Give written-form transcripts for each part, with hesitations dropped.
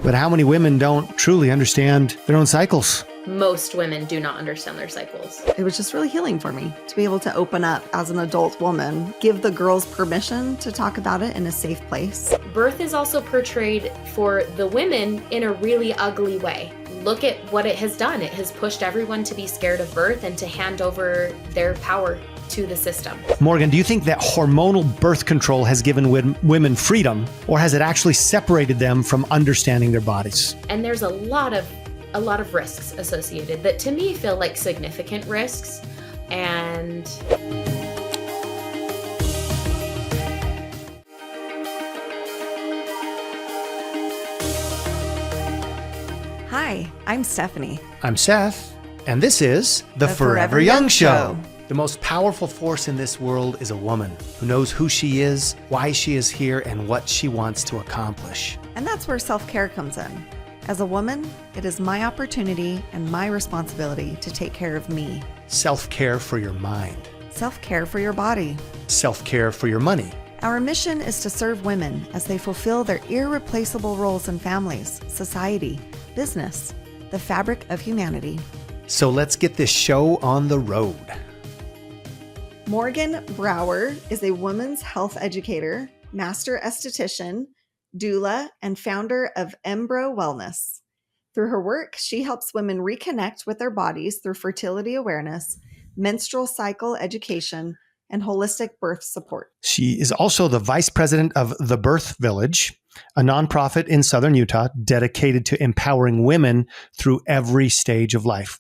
But how many women don't truly understand their own cycles? Most women do not understand their cycles. It was just really healing for me to be able to open up as an adult woman, give the girls permission to talk about it in a safe place. Birth is also portrayed for the women in a really ugly way. Look at what it has done. It has pushed everyone to be scared of birth and to hand over their power to the system. Morgan, do you think that hormonal birth control has given women freedom, or has it actually separated them from understanding their bodies? And there's a lot of risks associated that to me feel like significant risks. And Hi, I'm Stephanie. I'm Seth, and this is The Forever Young Show. The most powerful force in this world is a woman who knows who she is, why she is here, and what she wants to accomplish. And that's where self-care comes in. As a woman, it is my opportunity and my responsibility to take care of me. Self-care for your mind. Self-care for your body. Self-care for your money. Our mission is to serve women as they fulfill their irreplaceable roles in families, society, business, the fabric of humanity. So let's get this show on the road. Morgan Brower is a women's health educator, master esthetician, doula, and founder of Embro Wellness. Through her work, she helps women reconnect with their bodies through fertility awareness, menstrual cycle education, and holistic birth support. She is also the vice president of The Birth Village, a nonprofit in Southern Utah dedicated to empowering women through every stage of life.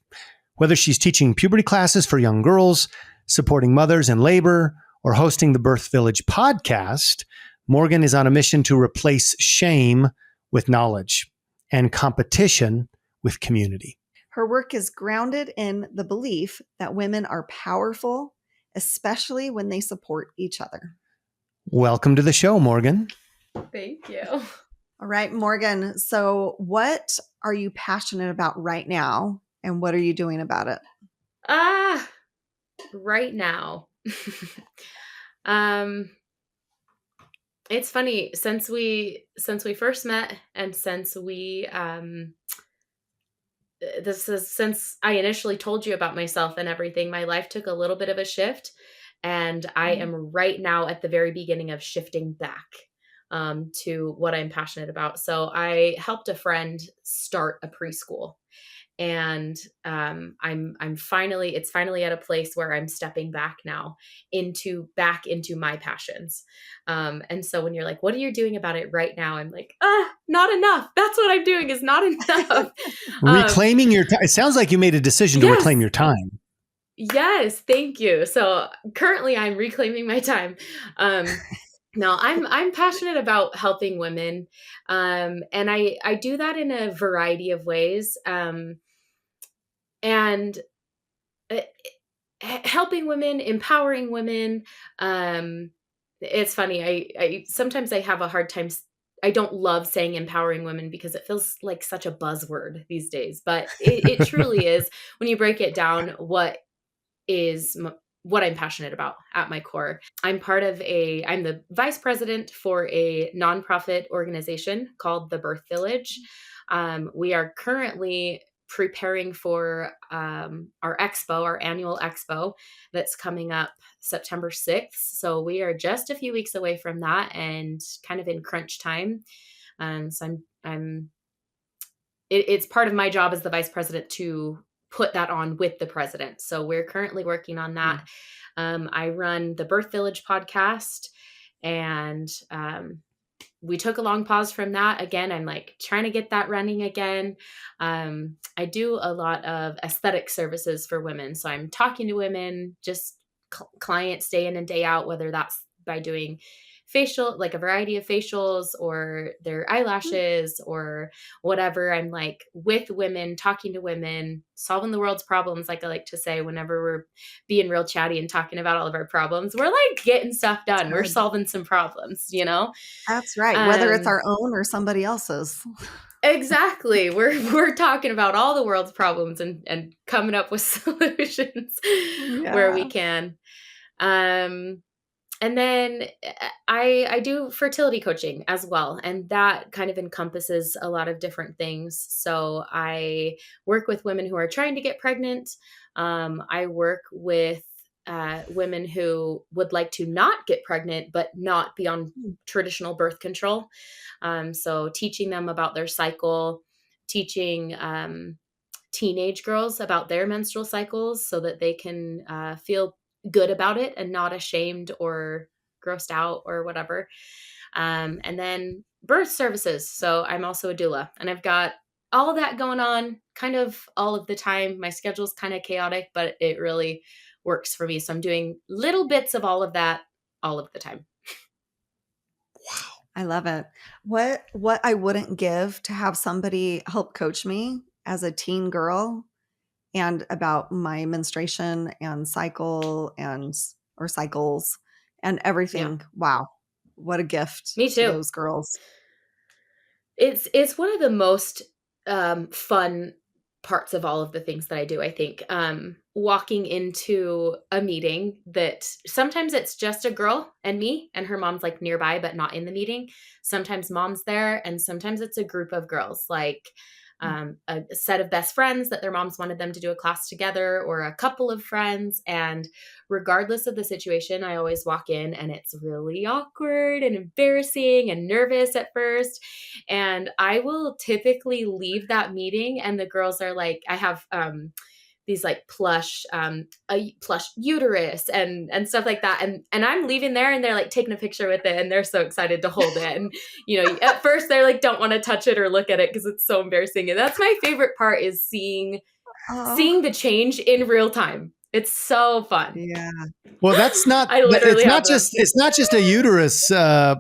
Whether she's teaching puberty classes for young girls, supporting mothers in labor, or hosting the Birth Village podcast, Morgan is on a mission to replace shame with knowledge and competition with community. Her work is grounded in the belief that women are powerful, especially when they support each other. Welcome to the show, Morgan. thank you. All right, Morgan. So what are you passionate about right now, and what are you doing about it? Right now. It's funny, since we first met, and since since I initially told you about myself and everything, my life took a little bit of a shift, and I am right now at the very beginning of shifting back to what I'm passionate about. So I helped a friend start a preschool, and it's finally at a place where I'm stepping back now into my passions. And so when you're like, what are you doing about it right now? I'm like, not enough. That's what I'm doing, is not enough. Reclaiming your time. It sounds like you made a decision to reclaim your time. Yes. Thank you. So currently I'm reclaiming my time. No, I'm passionate about helping women. And I do that in a variety of ways. And helping women, empowering women. It's funny. I sometimes I have a hard time. I don't love saying empowering women because it feels like such a buzzword these days, but it truly is, when you break it down, what I'm passionate about at my core. I'm the vice president for a nonprofit organization called the Birth Village. We are currently preparing for our annual expo that's coming up September 6th. So we are just a few weeks away from that and kind of in crunch time. So it's part of my job as the vice president to put that on with the president. So we're currently working on that. I run the Birth Village podcast, and we took a long pause from that. Again, I'm like trying to get that running again. I do a lot of aesthetic services for women. So I'm talking to women, just clients day in and day out, whether that's by doing facial, like a variety of facials, or their eyelashes or whatever. I'm like with women, talking to women, solving the world's problems. Like I like to say, whenever we're being real chatty and talking about all of our problems, we're like getting stuff done. We're solving some problems, That's right. Whether it's our own or somebody else's. Exactly. We're talking about all the world's problems and coming up with solutions where we can. And then I do fertility coaching as well. And that kind of encompasses a lot of different things. So I work with women who are trying to get pregnant. I work with women who would like to not get pregnant, but not be on traditional birth control. So teaching them about their cycle, teaching teenage girls about their menstrual cycles so that they can feel good about it and not ashamed or grossed out or whatever. And then birth services. So I'm also a doula, and I've got all of that going on kind of all of the time. My schedule's kind of chaotic, but it really works for me. So I'm doing little bits of all of that all of the time. I love it. What I wouldn't give to have somebody help coach me as a teen girl and about my menstruation and cycle or cycles and everything. Yeah. Wow. What a gift Me to too. those girls. It's one of the most fun parts of all of the things that I do, I think. Walking into a meeting that sometimes it's just a girl and me and her mom's like nearby, but not in the meeting. Sometimes mom's there, and sometimes it's a group of girls, like a set of best friends that their moms wanted them to do a class together, or a couple of friends. And regardless of the situation, I always walk in and it's really awkward and embarrassing and nervous at first. And I will typically leave that meeting and the girls are like, I have these like plush a plush uterus and stuff like that, and I'm leaving there and they're like taking a picture with it and they're so excited to hold it. And at first they're like don't want to touch it or look at it because it's so embarrassing. And that's my favorite part, is seeing the change in real time. It's so fun. Yeah. Well, that's not. I literally it's not just a uterus. I've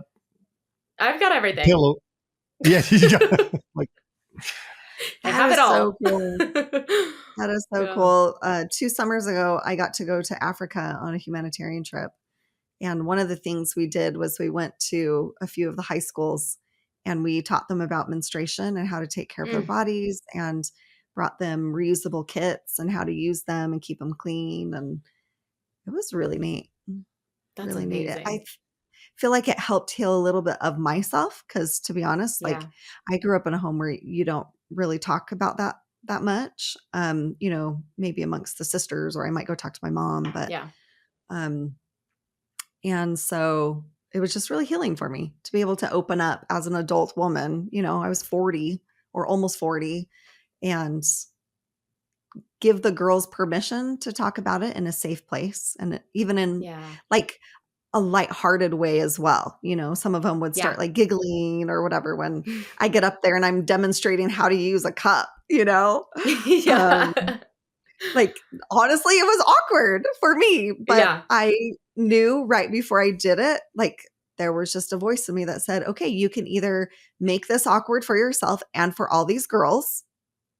got everything. Pillow. Yeah, you got, like I have it all. So cool. That is so cool. 2 summers ago, I got to go to Africa on a humanitarian trip. And one of the things we did was we went to a few of the high schools and we taught them about menstruation and how to take care of their bodies, and brought them reusable kits and how to use them and keep them clean. And it was really neat. That's really amazing. neat. I feel like it helped heal a little bit of myself because, to be honest, like I grew up in a home where you don't really talk about that much, maybe amongst the sisters, or I might go talk to my mom, but and so it was just really healing for me to be able to open up as an adult woman. I was 40 or almost 40, and give the girls permission to talk about it in a safe place, and even in like a lighthearted way as well. Some of them would start like giggling or whatever when I get up there and I'm demonstrating how to use a cup, like honestly, it was awkward for me, but I knew right before I did it, like there was just a voice in me that said, okay, you can either make this awkward for yourself and for all these girls,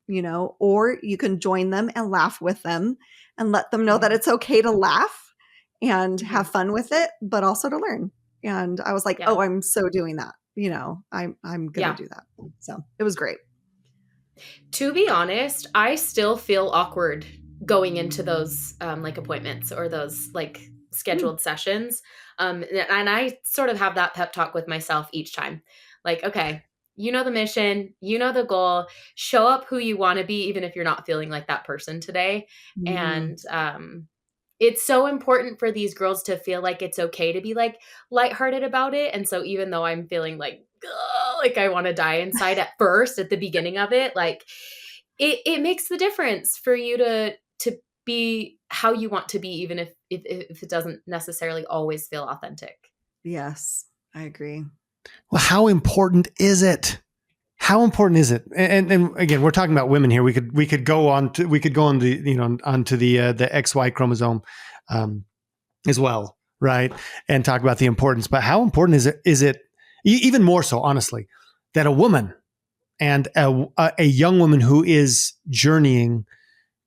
or you can join them and laugh with them and let them know that it's okay to laugh and have fun with it, but also to learn. And I was like, oh, I'm so doing that. I'm going to do that. So it was great. To be honest, I still feel awkward going into those like appointments or those like scheduled sessions. And I sort of have that pep talk with myself each time. Like, okay, the mission, the goal, show up who you want to be, even if you're not feeling like that person today. And it's so important for these girls to feel like it's okay to be like lighthearted about it. And so even though I'm feeling like I want to die inside at first, at the beginning of it, like it makes the difference for you to be how you want to be, even if it doesn't necessarily always feel authentic. Yes, I agree. Well, how important is it? How important is it? And again, we're talking about women here. We could go on to the onto the XY chromosome as well, right? And talk about the importance. But how important is it even more so, honestly, that a woman and a young woman who is journeying,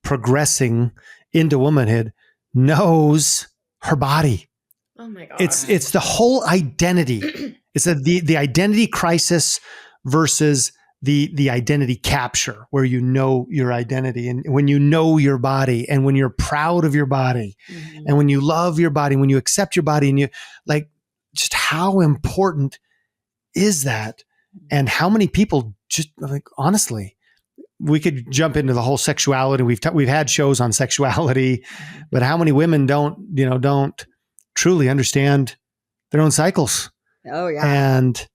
progressing into womanhood knows her body. Oh my God. It's the whole identity. It's the identity crisis versus the identity capture, where you know your identity, and when you know your body, and when you're proud of your body, and when you love your body, when you accept your body, and you like, just how important is that? And how many people just like, honestly, we could jump into the whole sexuality. We've had shows on sexuality, but how many women don't truly understand their own cycles? Oh yeah. And,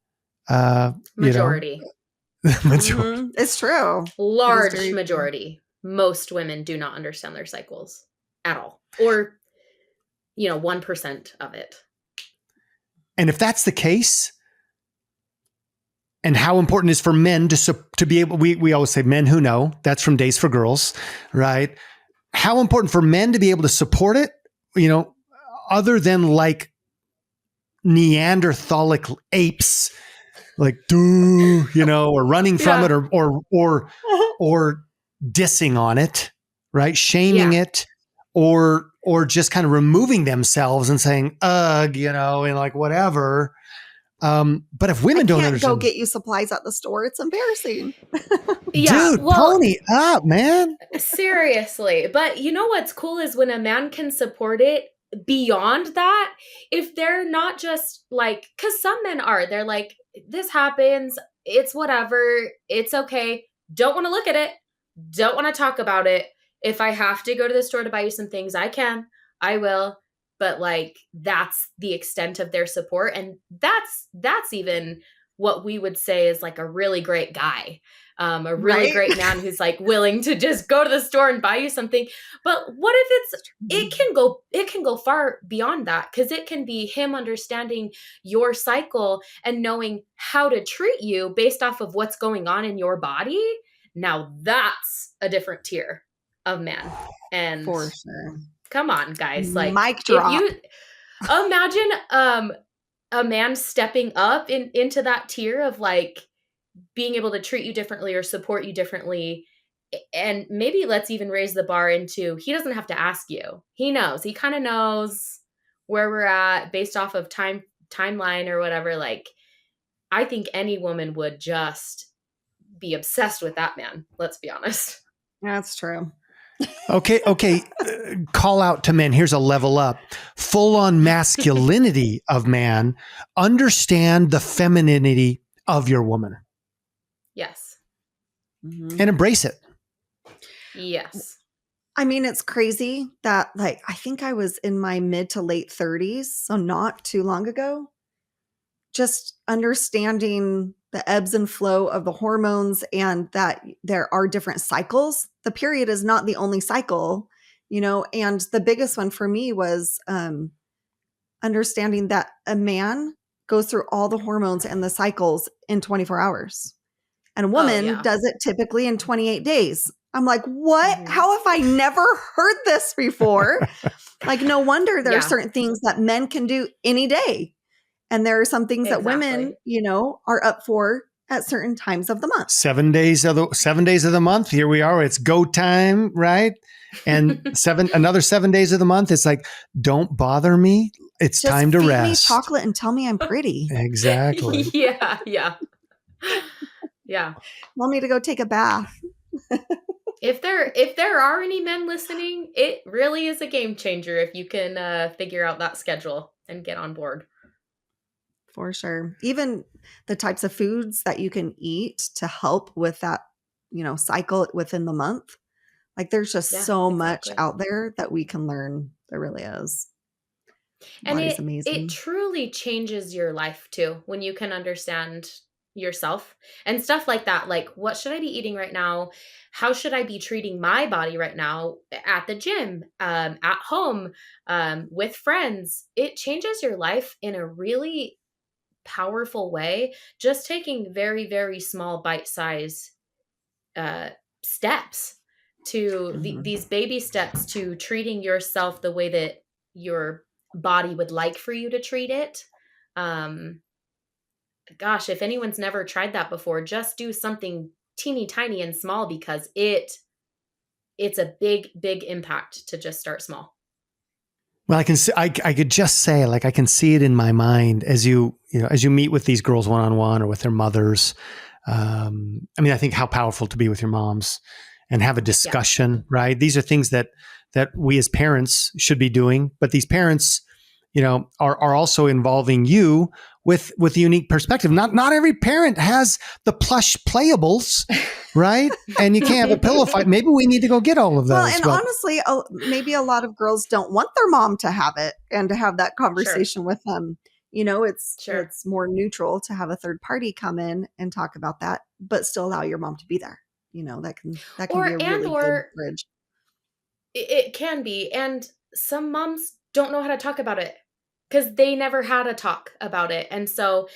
majority. Majority. It's true. Large majority. Most women do not understand their cycles at all, or 1% of it. And if that's the case, and how important it is for men to be able, we always say men who know, that's from Days for Girls, right? How important for men to be able to support it, other than like Neanderthalic apes, like or running from it, or dissing on it, right? Shaming it, or just kind of removing themselves and saying, ugh, and like whatever. But if women don't understand, go get you supplies at the store. It's embarrassing. Dude, pony up, man. Seriously. But what's cool is when a man can support it beyond that, if they're not just like, because some men they're like, this happens, it's whatever, it's okay, don't want to look at it, don't want to talk about it. If I have to go to the store to buy you some things, I will. But like, that's the extent of their support. And that's even what we would say is like a really great guy, a really great man who's like willing to just go to the store and buy you something. But what if it can go far beyond that? Because it can be him understanding your cycle and knowing how to treat you based off of what's going on in your body. Now that's a different tier of man. And for sure. Come on, guys. Like, mic drop. If you imagine a man stepping up into that tier of like being able to treat you differently or support you differently. And maybe let's even raise the bar into, he doesn't have to ask you. He knows. He kind of knows where we're at based off of timeline or whatever. Like, I think any woman would just be obsessed with that man. Let's be honest. That's true. Okay. Call out to men. Here's a level up. Full on masculinity of man. Understand the femininity of your woman. Yes. And embrace it. Yes. I mean, it's crazy that like, I think I was in my mid to late 30s, so not too long ago, just understanding the ebbs and flow of the hormones and that there are different cycles. The period is not the only cycle, and the biggest one for me was understanding that a man goes through all the hormones and the cycles in 24 hours. And a woman does it typically in 28 days. I'm like, what? Mm-hmm. How have I never heard this before? Like, no wonder there are certain things that men can do any day. And there are some things that women, are up for at certain times of the month. 7 days of the month. Here we are. It's go time, right? And another 7 days of the month. It's like, don't bother me. It's just time to rest. Feed me chocolate and tell me I'm pretty. Exactly. Yeah. Want me to go take a bath? If there are any men listening, it really is a game changer if you can figure out that schedule and get on board. For sure. Even the types of foods that you can eat to help with that, cycle within the month. Like there's just so much out there that we can learn. There really is. And it truly changes your life too, when you can understand yourself and stuff like that. Like, what should I be eating right now? How should I be treating my body right now at the gym, at home, with friends? It changes your life in a really powerful way. Just taking very, very small bite-size steps to these baby steps to treating yourself the way that your body would like for you to treat it. Gosh, if anyone's never tried that before, just do something teeny tiny and small, because it's a big, big impact to just start small. Well, I could just say, like, I can see it in my mind as you meet with these girls one-on-one or with their mothers. I mean, I think how powerful to be with your moms and have a discussion, right? These are things that we as parents should be doing, but these parents, are also involving you with a unique perspective. Not every parent has the plush playables, right? And you can't have a pillow fight. Maybe we need to go get all of those. Well, and honestly, maybe a lot of girls don't want their mom to have it and to have that conversation with them. It's more neutral to have a third party come in and talk about that, but still allow your mom to be there. That can be a really good bridge. It can be. And some moms don't know how to talk about it because they never had a talk about it. And so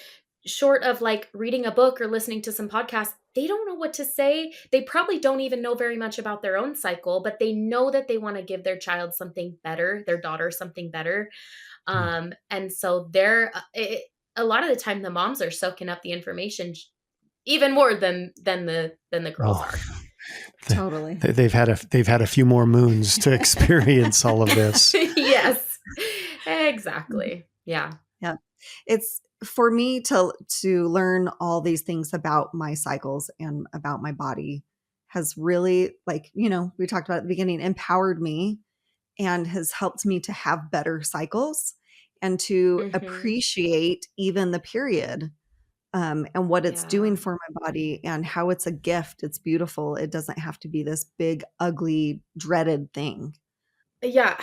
short of like reading a book or listening to some podcasts, they don't know what to say. They probably don't even know very much about their own cycle, but they know that they want to give their child something better, their daughter something better. And so a lot of the time the moms are soaking up the information even more than the girls are. Totally. They've had a few more moons to experience all of this. Yes, exactly. Yeah. Yeah. It's for me to learn all these things about my cycles and about my body has really, like, we talked about at the beginning, empowered me and has helped me to have better cycles and to appreciate even the period and what it's doing for my body and how it's a gift. It's beautiful. It doesn't have to be this big, ugly, dreaded thing. Yeah.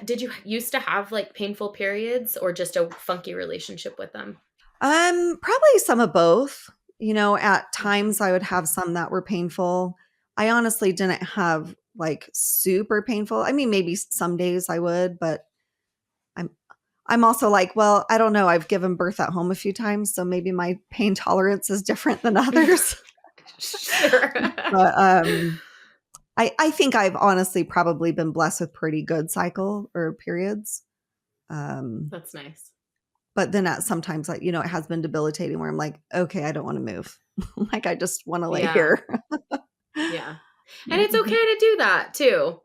Did you used to have like painful periods or just a funky relationship with them? Probably some of both. At times I would have some that were painful. I honestly didn't have like super painful. I mean, maybe some days I would, but I'm also like, well, I don't know. I've given birth at home a few times, so maybe my pain tolerance is different than others. Sure. But I think I've honestly probably been blessed with pretty good cycle or periods. That's nice. But then sometimes, like, it has been debilitating where I'm like, okay, I don't want to move. Like, I just want to lay here. Yeah. And it's okay to do that too.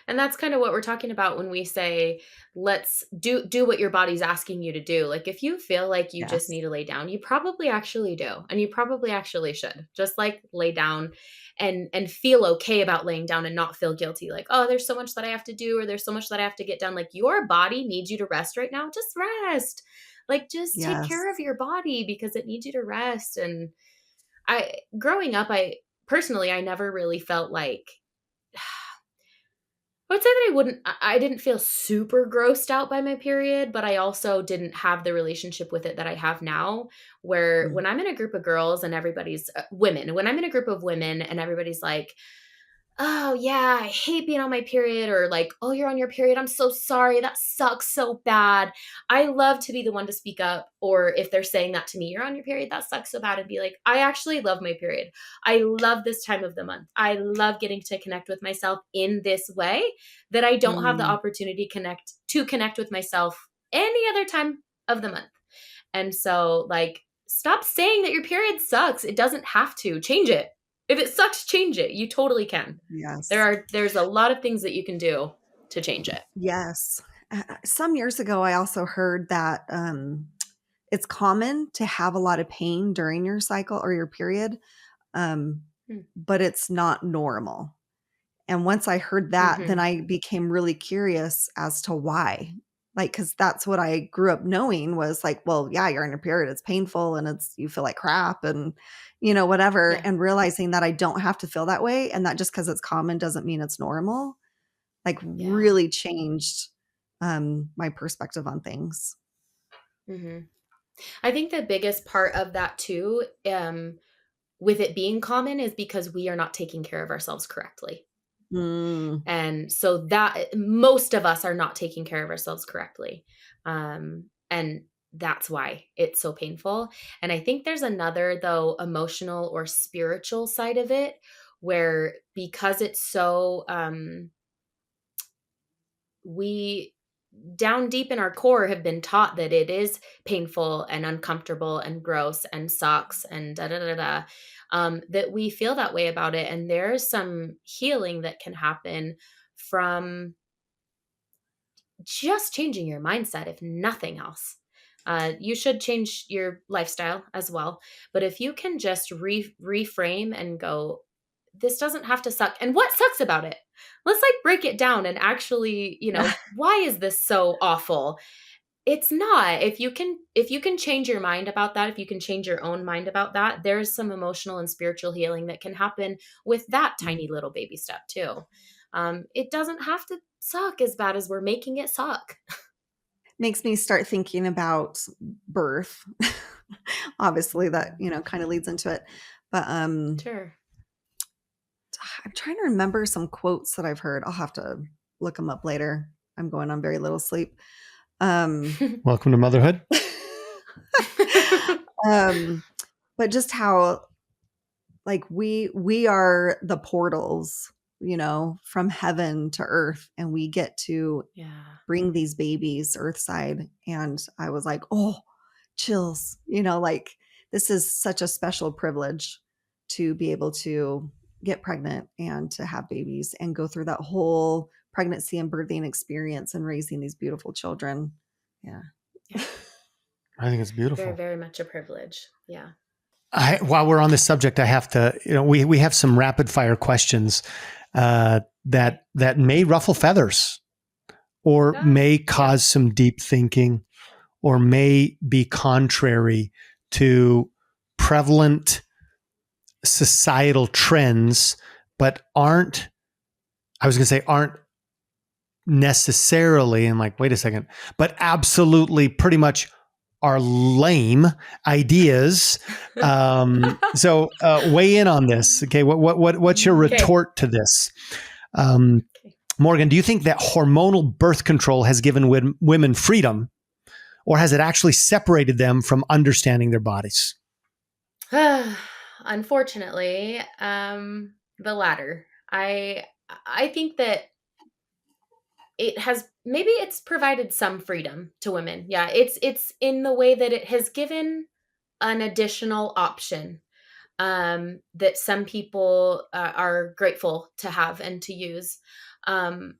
And that's kind of what we're talking about when we say, let's do what your body's asking you to do. Like if you feel like you just need to lay down, you probably actually do. And you probably actually should just like lay down and feel okay about laying down and not feel guilty. Like, oh, there's so much that I have to do, or there's so much that I have to get done. Like your body needs you to rest right now. Just rest. Like just take care of your body because it needs you to rest. And growing up, personally, I never really felt like, I would say that I didn't feel super grossed out by my period, but I also didn't have the relationship with it that I have now, where when I'm in a group of girls and everybody's women, when I'm in a group of women and everybody's like, oh yeah, I hate being on my period, or like, oh, you're on your period, I'm so sorry, that sucks so bad. I love to be the one to speak up, or if they're saying that to me, you're on your period, that sucks so bad, and be like, I actually love my period. I love this time of the month. I love getting to connect with myself in this way that I don't have the opportunity to connect with myself any other time of the month. And so like, stop saying that your period sucks. It doesn't have to. Change it. If it sucks, change it. You totally can. Yes. There's a lot of things that you can do to change it. Yes. Some years ago, I also heard that it's common to have a lot of pain during your cycle or your period, but it's not normal. And once I heard that, then I became really curious as to why. Like, because that's what I grew up knowing was like, well, yeah, you're in your period. It's painful and you feel like crap and, whatever. Yeah. And realizing that I don't have to feel that way. And that just because it's common doesn't mean it's normal. Like really changed my perspective on things. I think the biggest part of that too, with it being common, is because we are not taking care of ourselves correctly. And so that most of us are not taking care of ourselves correctly. And that's why it's so painful. And I think there's another, though, emotional or spiritual side of it, where because it's so, we down deep in our core have been taught that it is painful and uncomfortable and gross and sucks and that we feel that way about it. And there's some healing that can happen from just changing your mindset, if nothing else. You should change your lifestyle as well. But if you can just reframe and go, this doesn't have to suck. And what sucks about it? Let's like break it down and actually, why is this so awful? It's not. If you can change your mind about that, if you can change your own mind about that, there's some emotional and spiritual healing that can happen with that tiny little baby step too. It doesn't have to suck as bad as we're making it suck. Makes me start thinking about birth. Obviously that, kind of leads into it. But Sure. I'm trying to remember some quotes that I've heard. I'll have to look them up later. I'm going on very little sleep. Welcome to motherhood. But just how like we are the portals, from heaven to earth, and we get to bring these babies earthside. And I was like, oh, chills, like this is such a special privilege to be able to get pregnant and to have babies and go through that whole pregnancy and birthing experience and raising these beautiful children. Yeah. I think it's beautiful. Very, very much a privilege. Yeah. While we're on this subject, I have to, we have some rapid fire questions that may ruffle feathers or may cause some deep thinking or may be contrary to prevalent societal trends, but aren't necessarily, and like, wait a second, but absolutely pretty much are lame ideas. So weigh in on this. Okay. What's your retort to this? Morgan, do you think that hormonal birth control has given women freedom, or has it actually separated them from understanding their bodies? Unfortunately, the latter. I think that it's provided some freedom to women. Yeah, it's in the way that it has given an additional option that some people are grateful to have and to use. But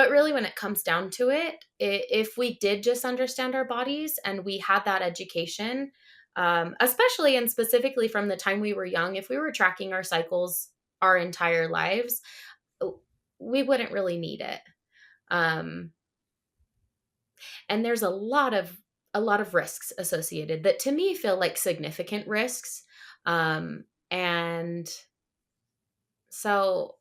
really, when it comes down to it, if we did just understand our bodies and we had that education, especially and specifically from the time we were young, if we were tracking our cycles our entire lives, we wouldn't really need it. And there's a lot of risks associated that to me feel like significant risks. And so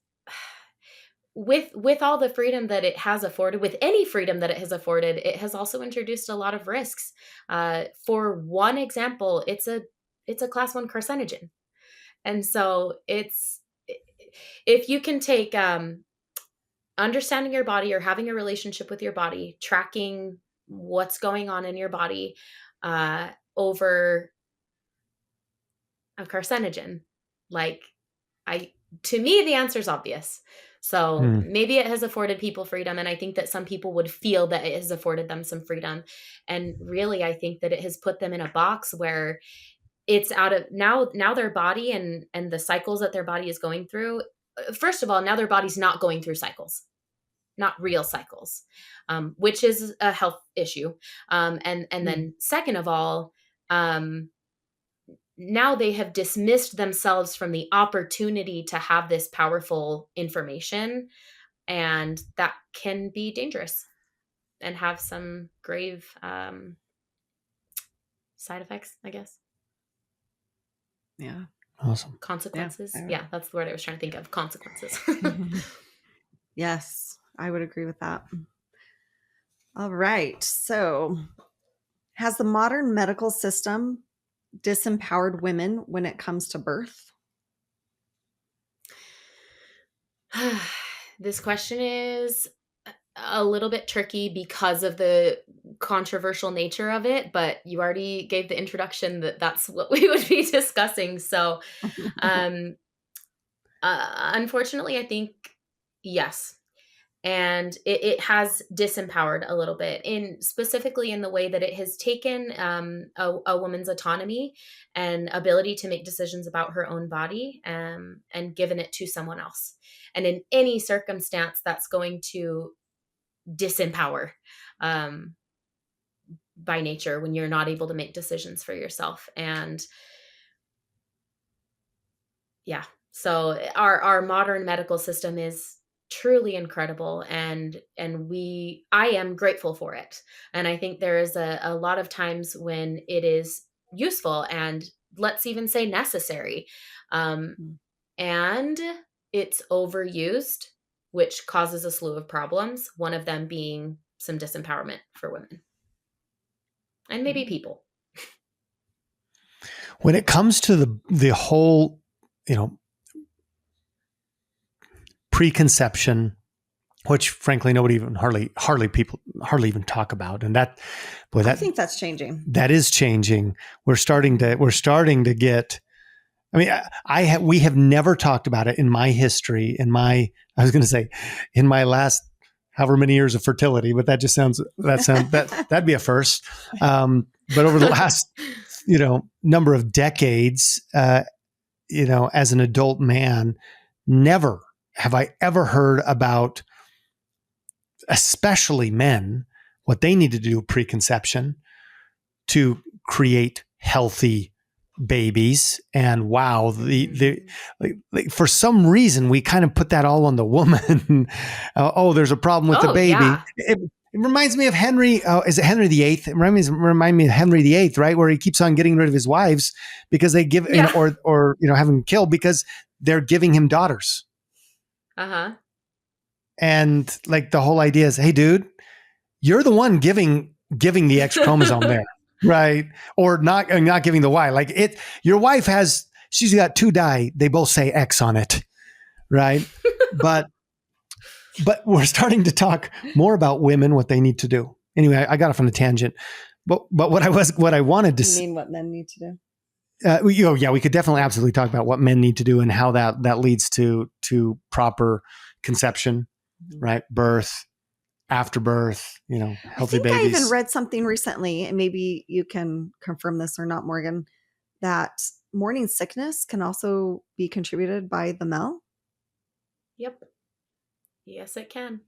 with all the freedom that it has afforded, with any freedom that it has afforded, it has also introduced a lot of risks. For one example, it's a class 1 carcinogen. And so if you can take understanding your body or having a relationship with your body, tracking what's going on in your body over a carcinogen, to me, the answer is obvious. So maybe it has afforded people freedom. And I think that some people would feel that it has afforded them some freedom. And really, I think that it has put them in a box where it's out of now their body and the cycles that their body is going through. First of all, now their body's not going through cycles, not real cycles, which is a health issue. And then second of all, now they have dismissed themselves from the opportunity to have this powerful information, and that can be dangerous and have some grave side effects, I guess. Yeah. Awesome. Consequences. Yeah, that's the word I was trying to think of. Consequences. Yes, I would agree with that. All right. So, has the modern medical system disempowered women when it comes to birth? This question is a little bit tricky because of the controversial nature of it, but you already gave the introduction that that's what we would be discussing. So, unfortunately, I think yes. And it has disempowered a little bit, specifically in the way that it has taken a woman's autonomy and ability to make decisions about her own body and given it to someone else. And in any circumstance, that's going to disempower by nature when you're not able to make decisions for yourself. And yeah, so our modern medical system is truly incredible, and I am grateful for it. And I think there is a lot of times when it is useful, and let's even say necessary. And it's overused, which causes a slew of problems, one of them being some disempowerment for women and maybe people. When it comes to the whole, preconception, which frankly nobody even hardly even talk about, and I think that's changing. That is changing. We're starting to get. I mean, we have never talked about it in my history. In my last however many years of fertility, but that'd be a first. But over the last number of decades, as an adult man, never have I ever heard about, especially men, what they need to do preconception to create healthy babies. And wow, for some reason we kind of put that all on the woman. Oh, there's a problem with the baby. Yeah. It reminds me of Henry. Is it Henry VIII? It remind me of Henry VIII, right? Where he keeps on getting rid of his wives because they give, or have him killed because they're giving him daughters. Uh-huh. And like the whole idea is, hey, dude, you're the one giving the X chromosome there, right? Or not giving the Y. Like your wife she's got two dye. They both say X on it, right? But we're starting to talk more about women, what they need to do. Anyway, I got off on a tangent. But what I wanted to. You mean what men need to do? We could definitely absolutely talk about what men need to do and how that leads to proper conception, right? Birth, after birth, healthy babies. I even read something recently, and maybe you can confirm this or not, Morgan, that morning sickness can also be contributed by the male. Yep. Yes, it can.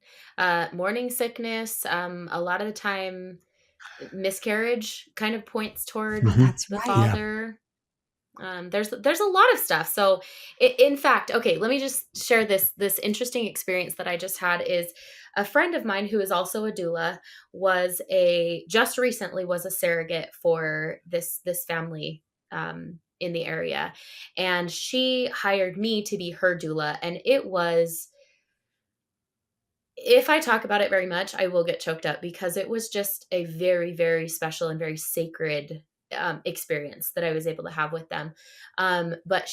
Morning sickness, a lot of the time, miscarriage kind of points toward That's the right. father. Yeah. There's a lot of stuff. So in fact, okay, let me just share this interesting experience that I just had. Is a friend of mine who is also a doula just recently was a surrogate for this family in the area. And she hired me to be her doula. And it was, if I talk about it very much, I will get choked up because it was just a very, very special and very sacred experience that I was able to have with them. But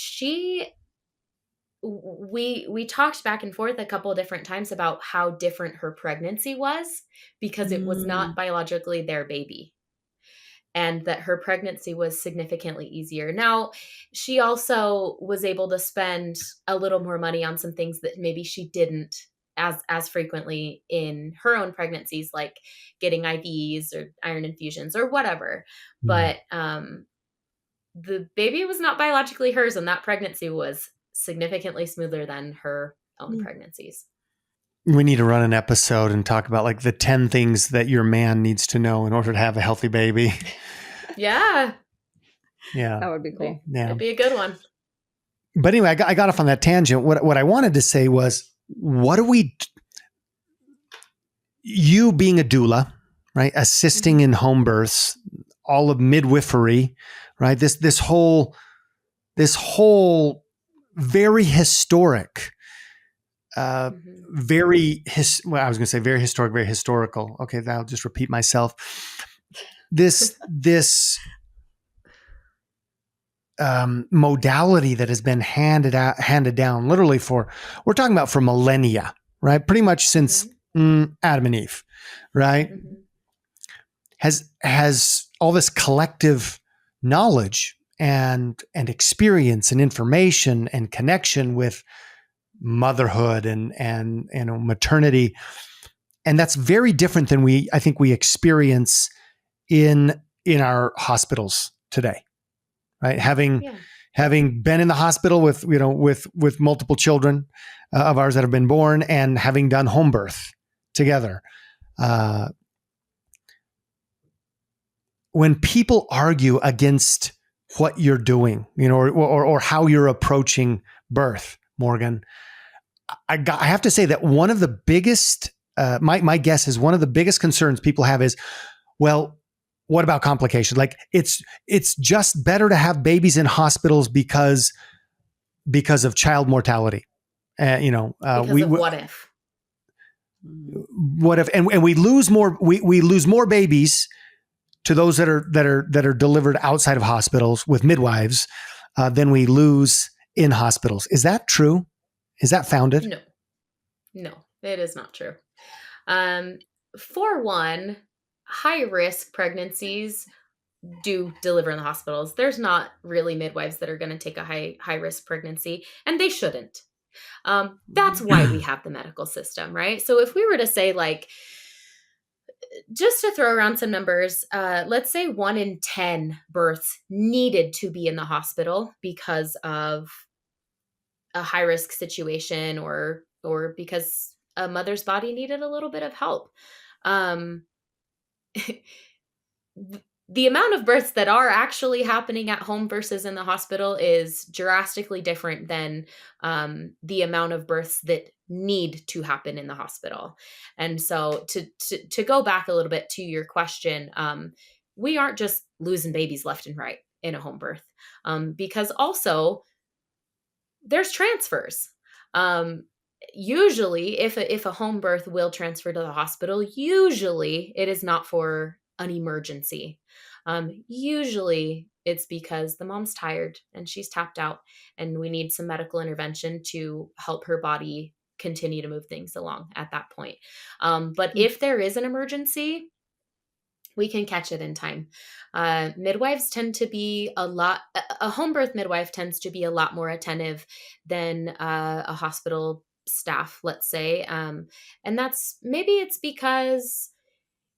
we talked back and forth a couple of different times about how different her pregnancy was because it was not biologically their baby, and that her pregnancy was significantly easier. Now, she also was able to spend a little more money on some things that maybe she didn't as frequently in her own pregnancies, like getting IVs or iron infusions or whatever. But the baby was not biologically hers, and that pregnancy was significantly smoother than her own pregnancies. We need to run an episode and talk about like the 10 things that your man needs to know in order to have a healthy baby. Yeah. Yeah. That would be cool. Yeah. It'd be a good one. But anyway, I got off on that tangent. What I wanted to say was, you being a doula, right? Assisting in home births, all of midwifery, right? This whole very historic, I was going to say very historic, very historical. Okay, I'll just repeat myself. This modality that has been handed down literally we're talking about for millennia, right? Pretty much since Adam and Eve, right? Has all this collective knowledge and experience and information and connection with motherhood and maternity. And that's very different than I think we experience in our hospitals today, right? Having been in the hospital with multiple children of ours that have been born, and having done home birth together, when people argue against what you're doing, or how you're approaching birth, Morgan, I have to say that one of the biggest, my guess is one of the biggest concerns people have is, well, what about complications? Like it's just better to have babies in hospitals because of child mortality. Because of what if? What if, and we lose more, we lose more babies to those that are delivered outside of hospitals with midwives than we lose in hospitals. Is that true? Is that founded? No, it is not true. For one, high risk pregnancies do deliver in the hospitals. There's not really midwives that are going to take a high risk pregnancy, and they shouldn't. That's why we have the medical system, right? So if we were to say, like, just to throw around some numbers, let's say 1 in 10 births needed to be in the hospital because of a high risk situation or because a mother's body needed a little bit of help. The amount of births that are actually happening at home versus in the hospital is drastically different than the amount of births that need to happen in the hospital. And so to go back a little bit to your question, we aren't just losing babies left and right in a home birth, because also there's transfers. Usually if a home birth will transfer to the hospital, usually it is not for an emergency. Usually it's because the mom's tired and she's tapped out and we need some medical intervention to help her body continue to move things along at that point. But if there is an emergency, we can catch it in time. Midwives tend to be a home birth midwife tends to be a lot more attentive than a hospital staff, let's say. And maybe it's because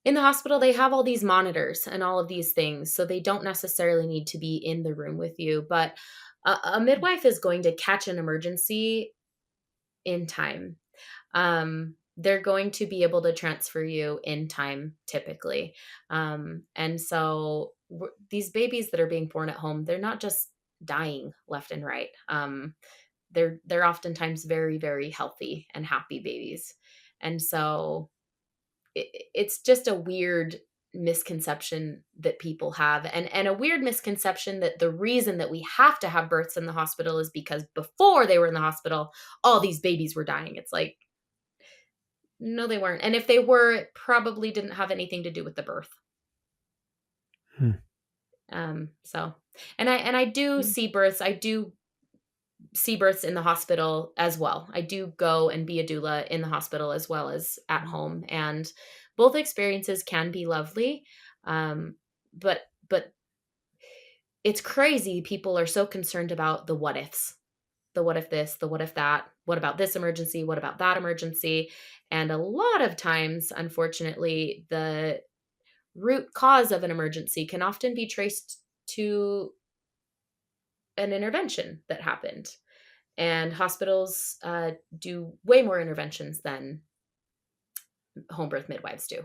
in the hospital, they have all these monitors and all of these things, so they don't necessarily need to be in the room with you. But a midwife is going to catch an emergency in time. They're going to be able to transfer you in time, typically. And so these babies that are being born at home, they're not just dying left and right. They're oftentimes very, very healthy and happy babies. And so it's just a weird misconception that people have, and a weird misconception that the reason that we have to have births in the hospital is because before they were in the hospital, all these babies were dying. It's like, no, they weren't. And if they were, it probably didn't have anything to do with the birth. And I do see births. I do see births in the hospital as well. I do go and be a doula in the hospital as well as at home, and both experiences can be lovely. But it's crazy. People are so concerned about the what ifs, the what if this, the what if that, what about this emergency? What about that emergency? And a lot of times, unfortunately, the root cause of an emergency can often be traced to an intervention that happened. And hospitals do way more interventions than home birth midwives do.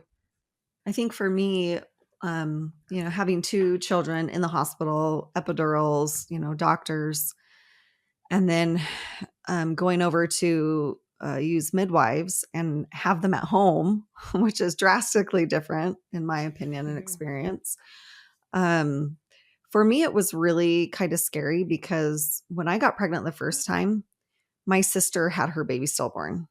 I think for me, having 2 children in the hospital, epidurals, doctors, and then going over to use midwives and have them at home, which is drastically different in my opinion and experience. For me, it was really kind of scary because when I got pregnant the first time, my sister had her baby stillborn.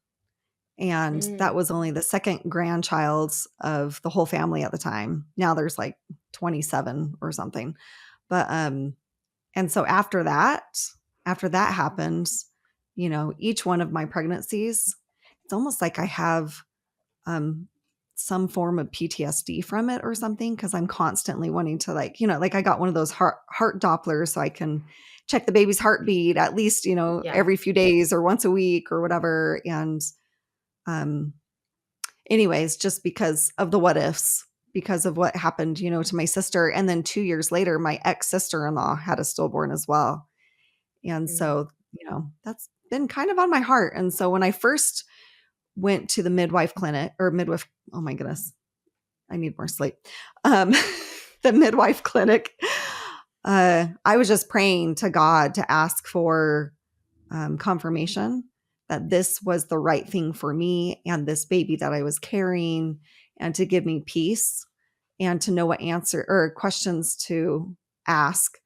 And that was only the second grandchild of the whole family at the time. Now there's like 27 or something. But, and so after that happened, each one of my pregnancies, it's almost like I have some form of PTSD from it or something, because I'm constantly wanting to like I got one of those heart Dopplers so I can check the baby's heartbeat at least, every few days or once a week or whatever. And anyways, just because of the what ifs, because of what happened, to my sister. And then 2 years later, my ex-sister-in-law had a stillborn as well. And so, that's been kind of on my heart. And so when I first went to the midwife clinic or midwife, oh my goodness, I need more sleep. the midwife clinic, I was just praying to God to ask for confirmation that this was the right thing for me and this baby that I was carrying, and to give me peace and to know what answer or questions to ask.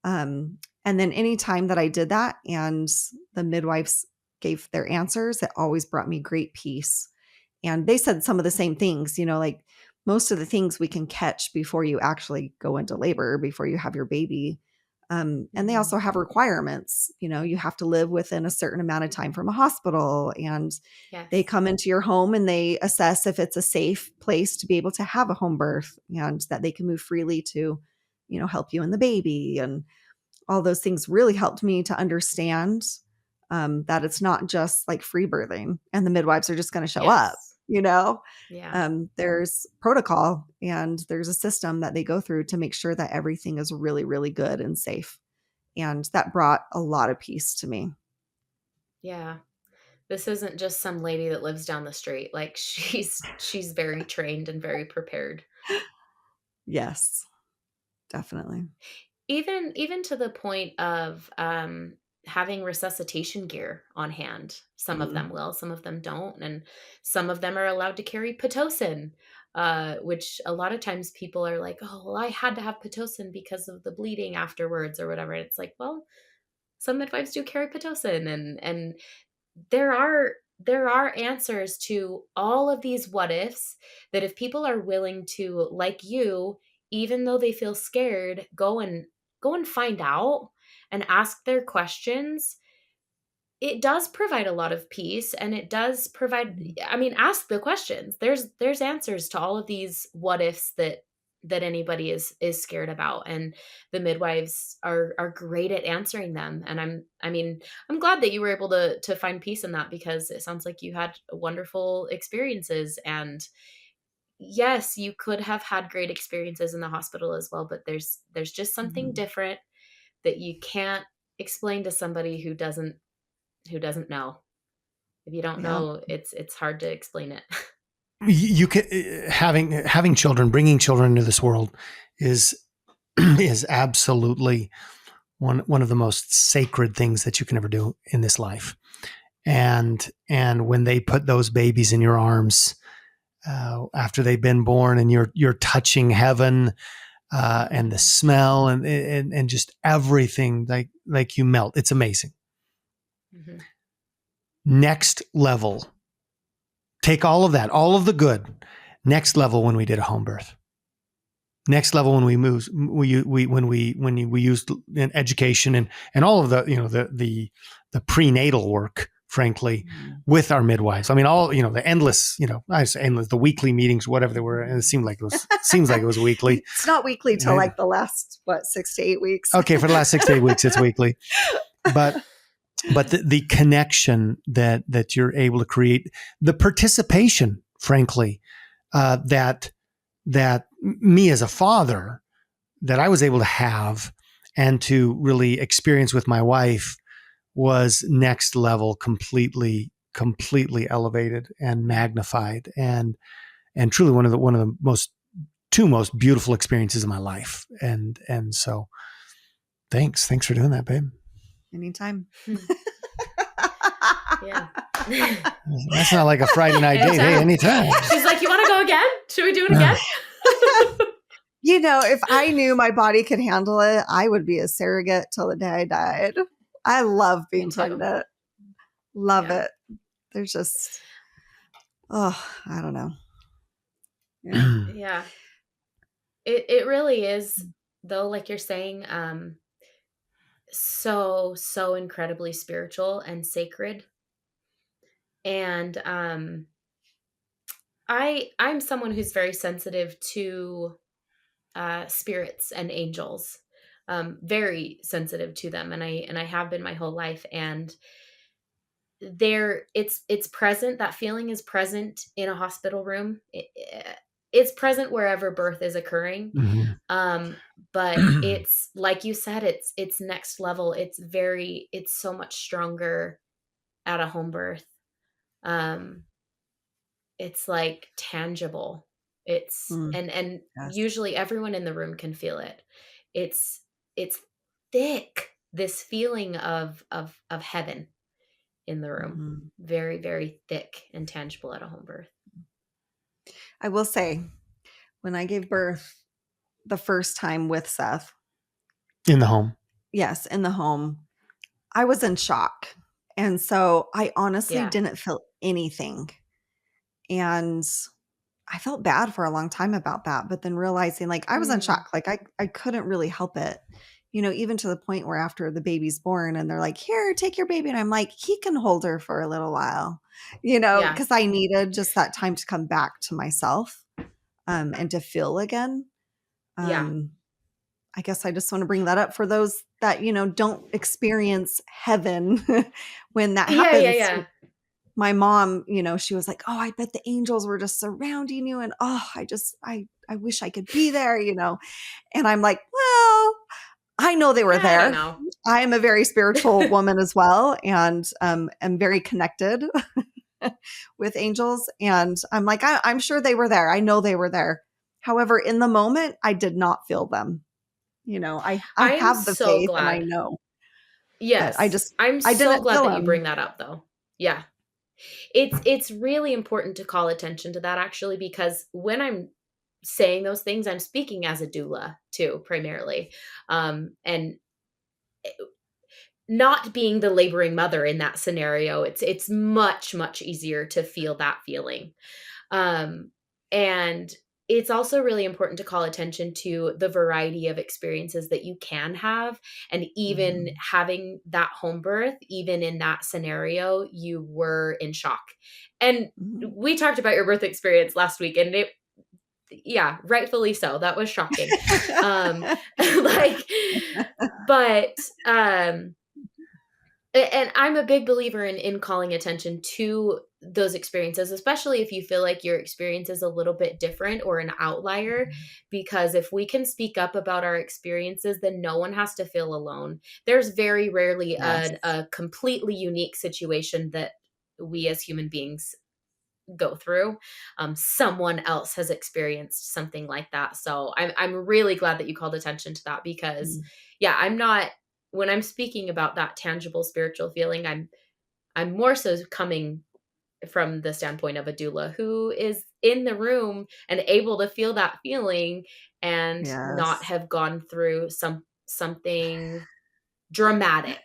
And then anytime that I did that and the midwives gave their answers, it always brought me great peace. And they said some of the same things, like most of the things we can catch before you actually go into labor, before you have your baby. And they also have requirements. You have to live within a certain amount of time from a hospital, and Yes. they come into your home and they assess if it's a safe place to be able to have a home birth, and that they can move freely to, help you and the baby. And all those things really helped me to understand that it's not just like free birthing and the midwives are just going to show up, Yeah. There's protocol and there's a system that they go through to make sure that everything is really, really good and safe. And that brought a lot of peace to me. Yeah. This isn't just some lady that lives down the street. Like she's very trained and very prepared. Yes, definitely. Even to the point of having resuscitation gear on hand. Some of them will, some of them don't, and some of them are allowed to carry Pitocin, which a lot of times people are like, "Oh, well, I had to have Pitocin because of the bleeding afterwards or whatever." And it's like, well, some midwives do carry Pitocin, and there are answers to all of these what ifs that if people are willing to, like you, even though they feel scared, go and find out and ask their questions, it does provide a lot of peace, and it does provide, I mean, ask the questions. There's answers to all of these what ifs that anybody is scared about, and the midwives are great at answering them. And I'm glad that you were able to find peace in that, because it sounds like you had wonderful experiences. And yes, you could have had great experiences in the hospital as well, but there's just something different that you can't explain to somebody who doesn't know. If you don't know, it's hard to explain it. You can having children, bringing children into this world is absolutely one of the most sacred things that you can ever do in this life. And when they put those babies in your arms after they've been born, and you're touching heaven, and the smell and just everything, like you melt. It's amazing. Mm-hmm. Next level. Take all of that, all of the good. Next level when we did a home birth. Next level when we moved, when we used in education and all of the the prenatal work, frankly, with our midwives. I mean, all the endless, I say endless, the weekly meetings, whatever they were, and it seems like it was weekly. It's not weekly till like the last 6 to 8 weeks. Okay, for the last 6 to 8 weeks, it's weekly, but the connection that you're able to create, the participation, frankly, that me as a father, that I was able to have and to really experience with my wife, was next level, completely elevated and magnified, and truly one of the two most beautiful experiences of my life. And so thanks for doing that, babe. Anytime. Yeah. That's not like a Friday night date. Hey, anytime. She's like, you want to go again? Should we do it again? If I knew my body could handle it, I would be a surrogate till the day I died. I love being pregnant. Love it. There's just, I don't know. Yeah. It really is, though, like you're saying, so incredibly spiritual and sacred. And I'm someone who's very sensitive to spirits and angels, very sensitive to them, and I have been my whole life. And it's present. That feeling is present in a hospital room. It's present wherever birth is occurring. Mm-hmm. But it's like you said, it's next level. It's so much stronger at a home birth. It's like tangible. It's Mm, and yes. usually everyone in the room can feel it. It's thick, this feeling of heaven in the room. Mhm. Very, very thick and tangible at a home birth. I will say, when I gave birth the first time with Seth, In the home. yes, in the home, I was in shock. And so I honestly Yeah. didn't feel anything. And I felt bad for a long time about that, but then realizing like I was in Mm. shock, like I couldn't really help it. Even to the point where after the baby's born and they're like, "Here, take your baby." And I'm like, "He can hold her for a little while." Yeah. Because I needed just that time to come back to myself and to feel again. Yeah. Um I guess I just want to bring that up for those that, don't experience heaven when that Yeah, yeah, happens. yeah. My mom, she was like, "Oh, I bet the angels were just surrounding you." And I wish I could be there. And I'm like, well, I know they were I don't there. know. I am a very spiritual woman as well. And am very connected with angels. And I'm like, I'm sure they were there. I know they were there. However, in the moment, I did not feel them. I I am have the so faith and I glad. know, but Yes. I'm I so didn't glad feel that you them. bring that up though. Yeah. It's really important to call attention to that actually, because when I'm saying those things, I'm speaking as a doula too, primarily. And not being the laboring mother in that scenario, it's much, much easier to feel that feeling. Um, and it's also really important to call attention to the variety of experiences that you can have. And even Mhm. having that home birth, even in that scenario, you were in shock. And Mhm. we talked about your birth experience last week, and yeah, rightfully so. That was shocking. Um, like, but, and I'm a big believer in calling attention to those experiences, especially if you feel like your experience is a little bit different or an outlier. Because if we can speak up about our experiences, then no one has to feel alone. There's very rarely Yes. a completely unique situation that we as human beings go through. Someone else has experienced something like that. So I'm really glad that you called attention to that, because Mm. yeah, I'm not, when I'm speaking about that tangible spiritual feeling, I'm more so coming from the standpoint of a doula who is in the room and able to feel that feeling and not Yes. have gone through something dramatic.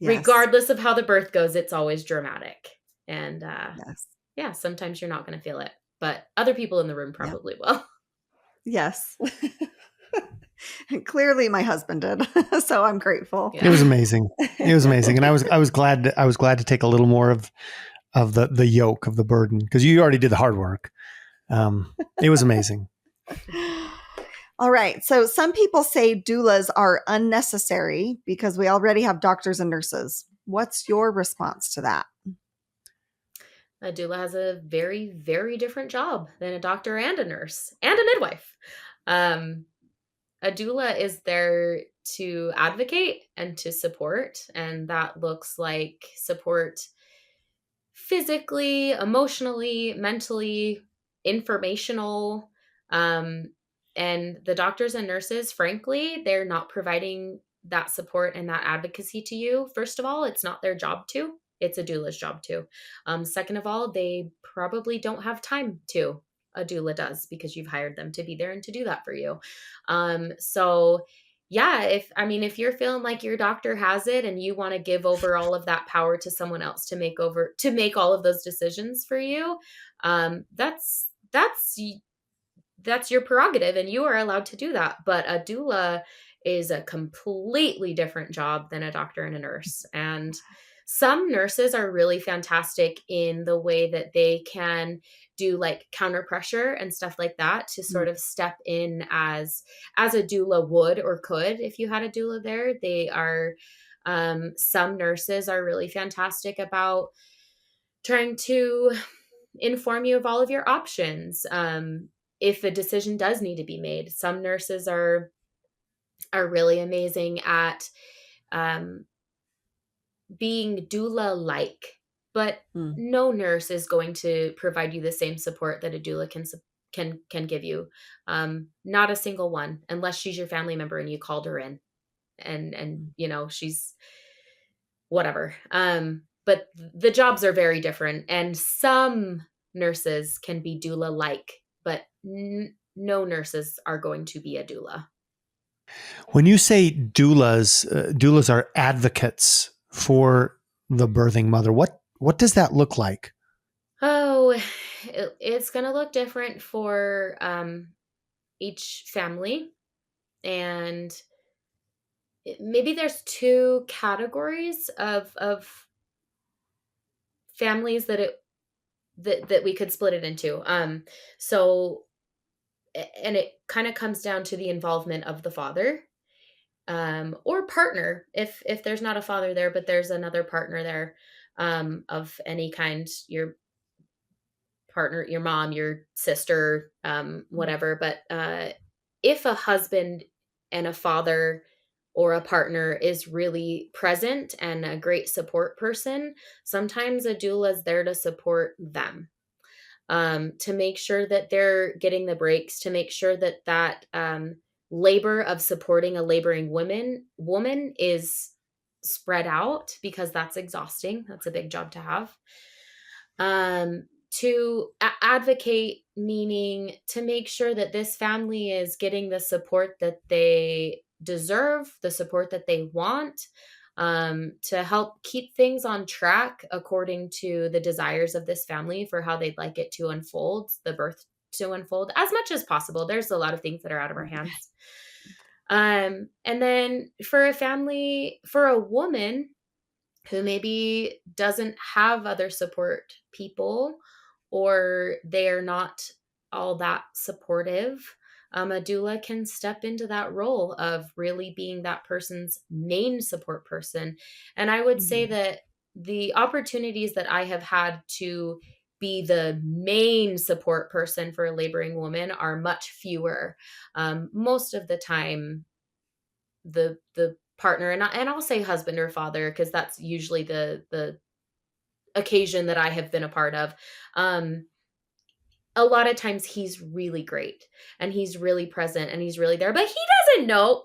Yes. Regardless of how the birth goes, it's always dramatic. And Yes. yeah, sometimes you're not going to feel it, but other people in the room Yeah. probably will. Yes. Clearly my husband did. So I'm grateful. It was Yeah. amazing. It was amazing. And I was glad to take a little more of the yoke of the burden, because you already did the hard work. It was amazing. All right. So some people say doulas are unnecessary because we already have doctors and nurses. What's your response to that? A doula has a very, very different job than a doctor and a nurse and a midwife. Um, a doula is there to advocate and to support, and that looks like support physically, emotionally, mentally, informational. Um, and the doctors and nurses, frankly, they're not providing that support and that advocacy to you. First of all, it's not their job to. It's a doula's job to. Second of all, they probably don't have time to. A doula does, because you've hired them to be there and to do that for you. So yeah, if you're feeling like your doctor has it and you want to give over all of that power to someone else to make all of those decisions for you, that's your prerogative and you are allowed to do that. But a doula is a completely different job than a doctor and a nurse. And some nurses are really fantastic in the way that they can do like counter pressure and stuff like that to Mm. sort of step in as a doula would or could if you had a doula there. They are some nurses are really fantastic about trying to inform you of all of your options. If a decision does need to be made, some nurses are really amazing at um, being doula like, but Mm. no nurse is going to provide you the same support that a doula can give you. Not a single one, unless she's your family member and you called her in, and she's whatever. But the jobs are very different, and some nurses can be doula like, but no nurses are going to be a doula. When you say doulas are advocates for the birthing mother. What does that look like? Oh, it's going to look different for each family. And maybe there's two categories of families that we could split it into. So, and it kind of comes down to the involvement of the father, or partner, if there's not a father there, but there's another partner there, of any kind, your partner, your mom, your sister, whatever. But if a husband and a father or a partner is really present and a great support person, sometimes a doula is there to support them, to make sure that they're getting the breaks, to make sure that labor of supporting a laboring woman is spread out, because that's exhausting. That's a big job to have. To advocate, meaning to make sure that this family is getting the support that they deserve, the support that they want, to help keep things on track according to the desires of this family for how they'd like it to unfold, the birth to unfold as much as possible. There's a lot of things that are out of our hands. And then for a family, for a woman who maybe doesn't have other support people, or they're not all that supportive, a doula can step into that role of really being that person's main support person. And I would say that the opportunities that I have had to be the main support person for a laboring woman are much fewer. Most of the time, the partner, and I'll say husband or father, because that's usually the occasion that I have been a part of. A lot of times he's really great and he's really present and he's really there, but he doesn't know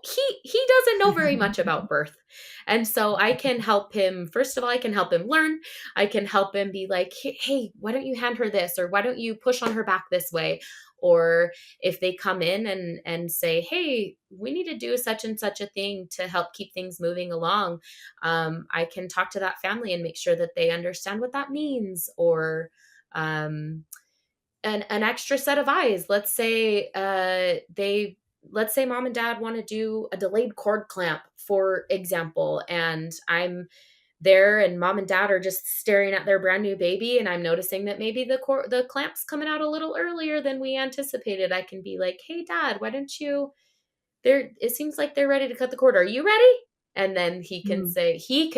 very much about birth. And so I can help him. First of all, I can help him learn. I can help him be like, hey, why don't you hand her this? Or why don't you push on her back this way? Or if they come in and say, hey, we need to do such and such a thing to help keep things moving along, I can talk to that family and make sure that they understand what that means. Or an extra set of eyes. Let's say mom and dad want to do a delayed cord clamp, for example, and I'm there and mom and dad are just staring at their brand new baby, and I'm noticing that maybe the clamp's coming out a little earlier than we anticipated. I can be like, hey dad, why don't you, it seems like they're ready to cut the cord. Are you ready? And then he can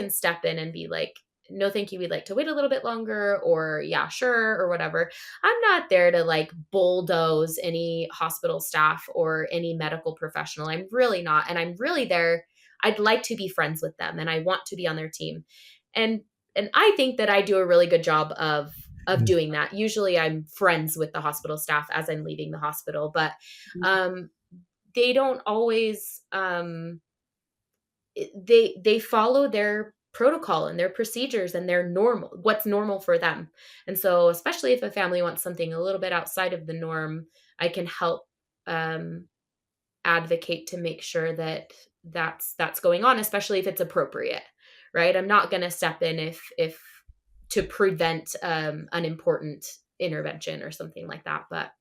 step in and be like, no, thank you. We'd like to wait a little bit longer, or yeah, sure, or whatever. I'm not there to like bulldoze any hospital staff or any medical professional. I'm really not. And I'm really there. I'd like to be friends with them and I want to be on their team. And I think that I do a really good job of doing that. Usually I'm friends with the hospital staff as I'm leaving the hospital, but they don't always they follow their protocol and their procedures and their what's normal for them. And so especially if a family wants something a little bit outside of the norm, I can help advocate to make sure that that's going on, especially if it's appropriate, right? I'm not going to step in if to prevent an important intervention or something like that. But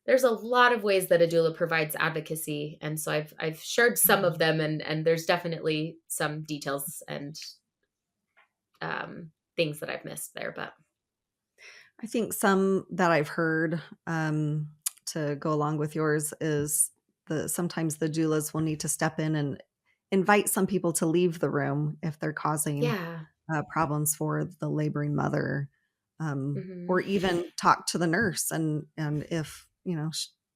there's a lot of ways that a doula provides advocacy. And so I've shared some of them, and there's definitely some details and things that I've missed there. But I think some that I've heard, to go along with yours, is sometimes the doulas will need to step in and invite some people to leave the room if they're causing problems for the laboring mother, or even talk to the nurse. And if,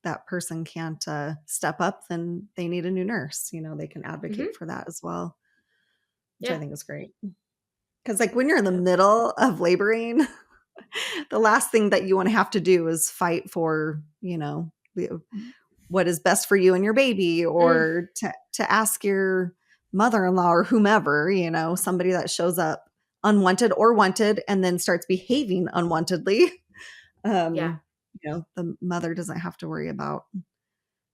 that person can't step up, then they need a new nurse. They can advocate for that as well, which I think is great. Because like when you're in the middle of laboring, The last thing that you want to have to do is fight for, what is best for you and your baby, or to ask your mother-in-law or whomever, somebody that shows up unwanted or wanted and then starts behaving unwantedly. Yeah. The mother doesn't have to worry about,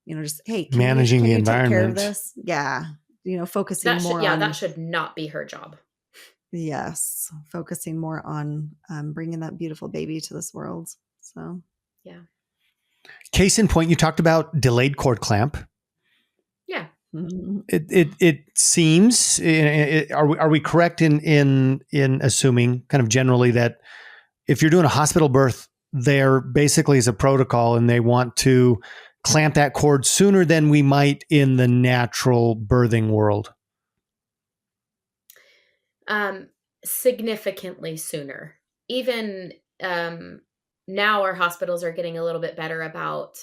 just, hey, Managing the you take care of environment. this? Yeah. Focusing That more on, that should not be her job. yes, focusing more on bringing that beautiful baby to this world. So, Yeah. Case in point, you talked about delayed cord clamp. Yeah. It seems, are we correct in assuming kind of generally that if you're doing a hospital birth, there basically is a protocol and they want to clamp that cord sooner than we might in the natural birthing world? Significantly sooner. Even now our hospitals are getting a little bit better about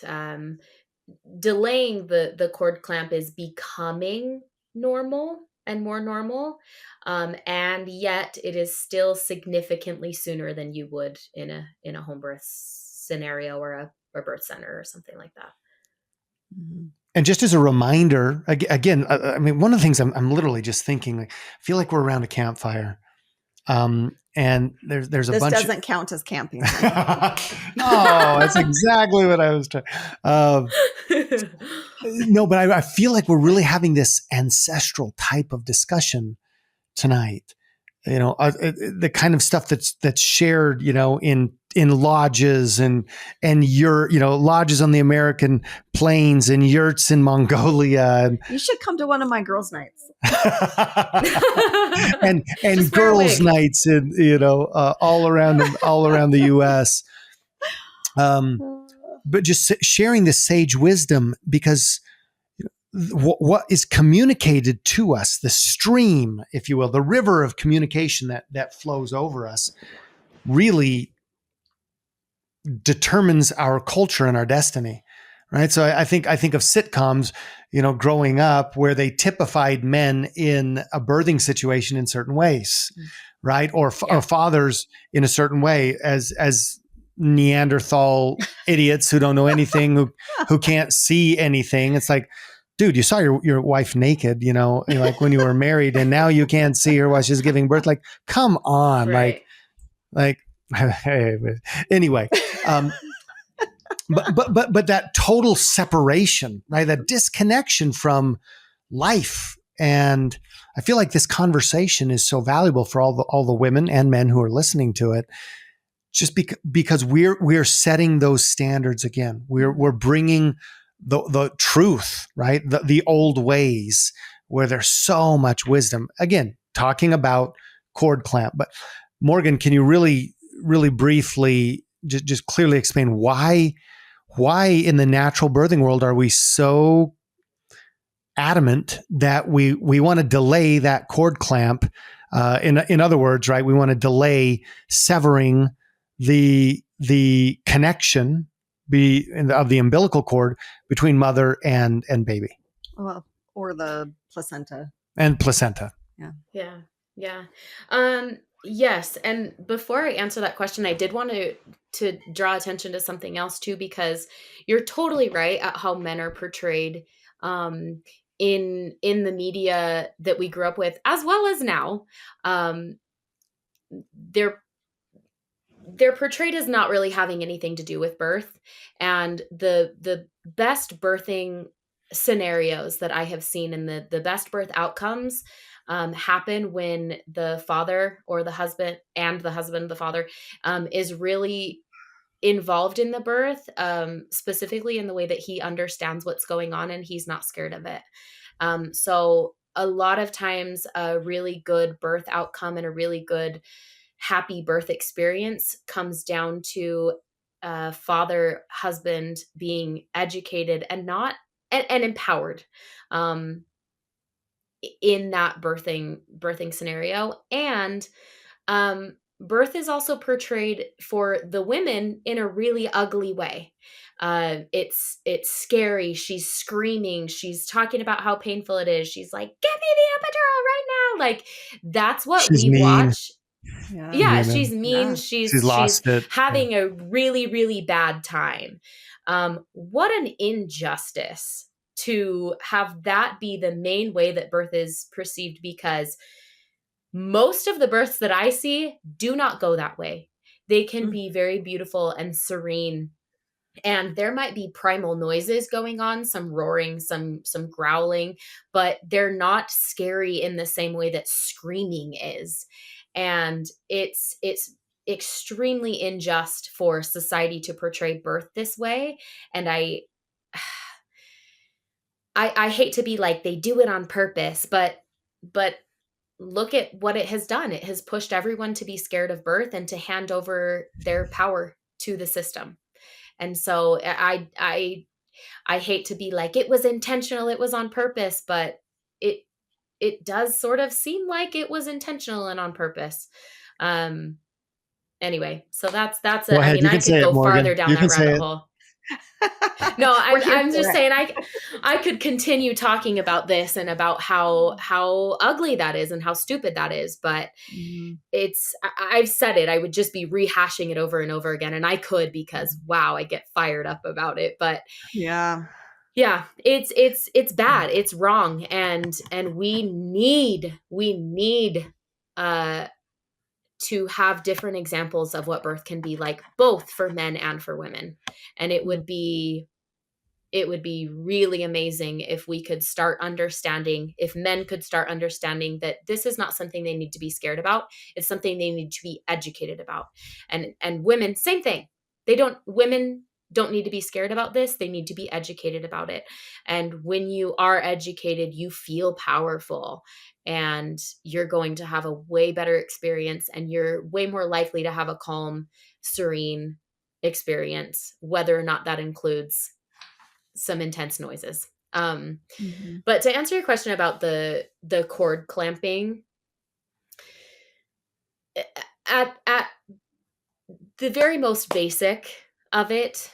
delaying the cord clamp is becoming normal and more normal. And yet it is still significantly sooner than you would in a home birth scenario or a birth center or something like that. And just as a reminder, again, I mean, one of the things I'm literally just thinking, I feel like we're around a campfire. And there's a this bunch. This doesn't count as camping. Oh, that's exactly what I was trying. No, but I feel like we're really having this ancestral type of discussion tonight. The kind of stuff that's shared, in lodges and lodges on the American plains and yurts in Mongolia. You should come to one of my girls' nights. and girls' nights in all around the U.S. But just sharing the sage wisdom, because what is communicated to us, the stream, if you will, the river of communication that flows over us, really determines our culture and our destiny, right? So I think of sitcoms, growing up, where they typified men in a birthing situation in certain ways, right? Or fathers in a certain way as Neanderthal idiots who don't know anything, who can't see anything. It's like, dude, you saw your wife naked, like when you were married, and now you can't see her while she's giving birth. Like, come on, right. like, anyway. But that total separation, right? That disconnection from life. And I feel like this conversation is so valuable for all the women and men who are listening to it, just because we're setting those standards again. We're bringing the truth, right? The old ways, where there's so much wisdom. Again, talking about cord clamp. But Morgan, can you really, really briefly just clearly explain why in the natural birthing world are we so adamant that we want to delay that cord clamp? In other words, right, we want to delay severing the connection of the umbilical cord between mother and baby. Well, or the placenta. And placenta. Yeah. Yes. And before I answer that question, I did want to draw attention to something else too, because you're totally right at how men are portrayed in the media that we grew up with, as well as now. They're portrayed as not really having anything to do with birth. And the best birthing scenarios that I have seen, and the best birth outcomes happen when the father or the husband, the father, is really involved in the birth, specifically in the way that he understands what's going on and he's not scared of it. So a lot of times a really good birth outcome and a really good happy birth experience comes down to father, husband being educated and empowered in that birthing scenario. And birth is also portrayed for the women in a really ugly way. It's scary. She's screaming. She's talking about how painful it is. She's like, "Get me the epidural right now!" Like, that's what She's we mean. watch. Yeah, You know, she's mean. Yeah. she's She's lost it. having a really, really bad time. What an injustice to have that be the main way that birth is perceived, because most of the births that I see do not go that way. They can be very beautiful and serene, and there might be primal noises going on, some roaring, some growling, but they're not scary in the same way that screaming is. And it's extremely unjust for society to portray birth this way. And I hate to be like, they do it on purpose, but look at what it has done. It has pushed everyone to be scared of birth and to hand over their power to the system. And so I hate to be like, it was intentional, it was on purpose, but it it does sort of seem like it was intentional and on purpose. Um anyway, so that's Go it. I ahead. mean, You I can could say it, go farther Morgan. down You can that say rabbit it. hole. No, We're here I'm for just it. saying I could continue talking about this and about how ugly that is and how stupid that is, but Mhm. I've said it. I would just be rehashing it over and over again, and I could, because wow, I get fired up about it. But Yeah. yeah, it's bad. It's wrong, and we need uh to have different examples of what birth can be like, both for men and for women. And it would be really amazing if we could start understanding, if men could start understanding that this is not something they need to be scared about. It's something they need to be educated about. And women, same thing. Women don't need to be scared about this. They need to be educated about it. And when you are educated, you feel powerful, and you're going to have a way better experience, and you're way more likely to have a calm, serene experience, whether or not that includes some intense noises. Mhm. But to answer your question about the cord clamping, at the very most basic of it,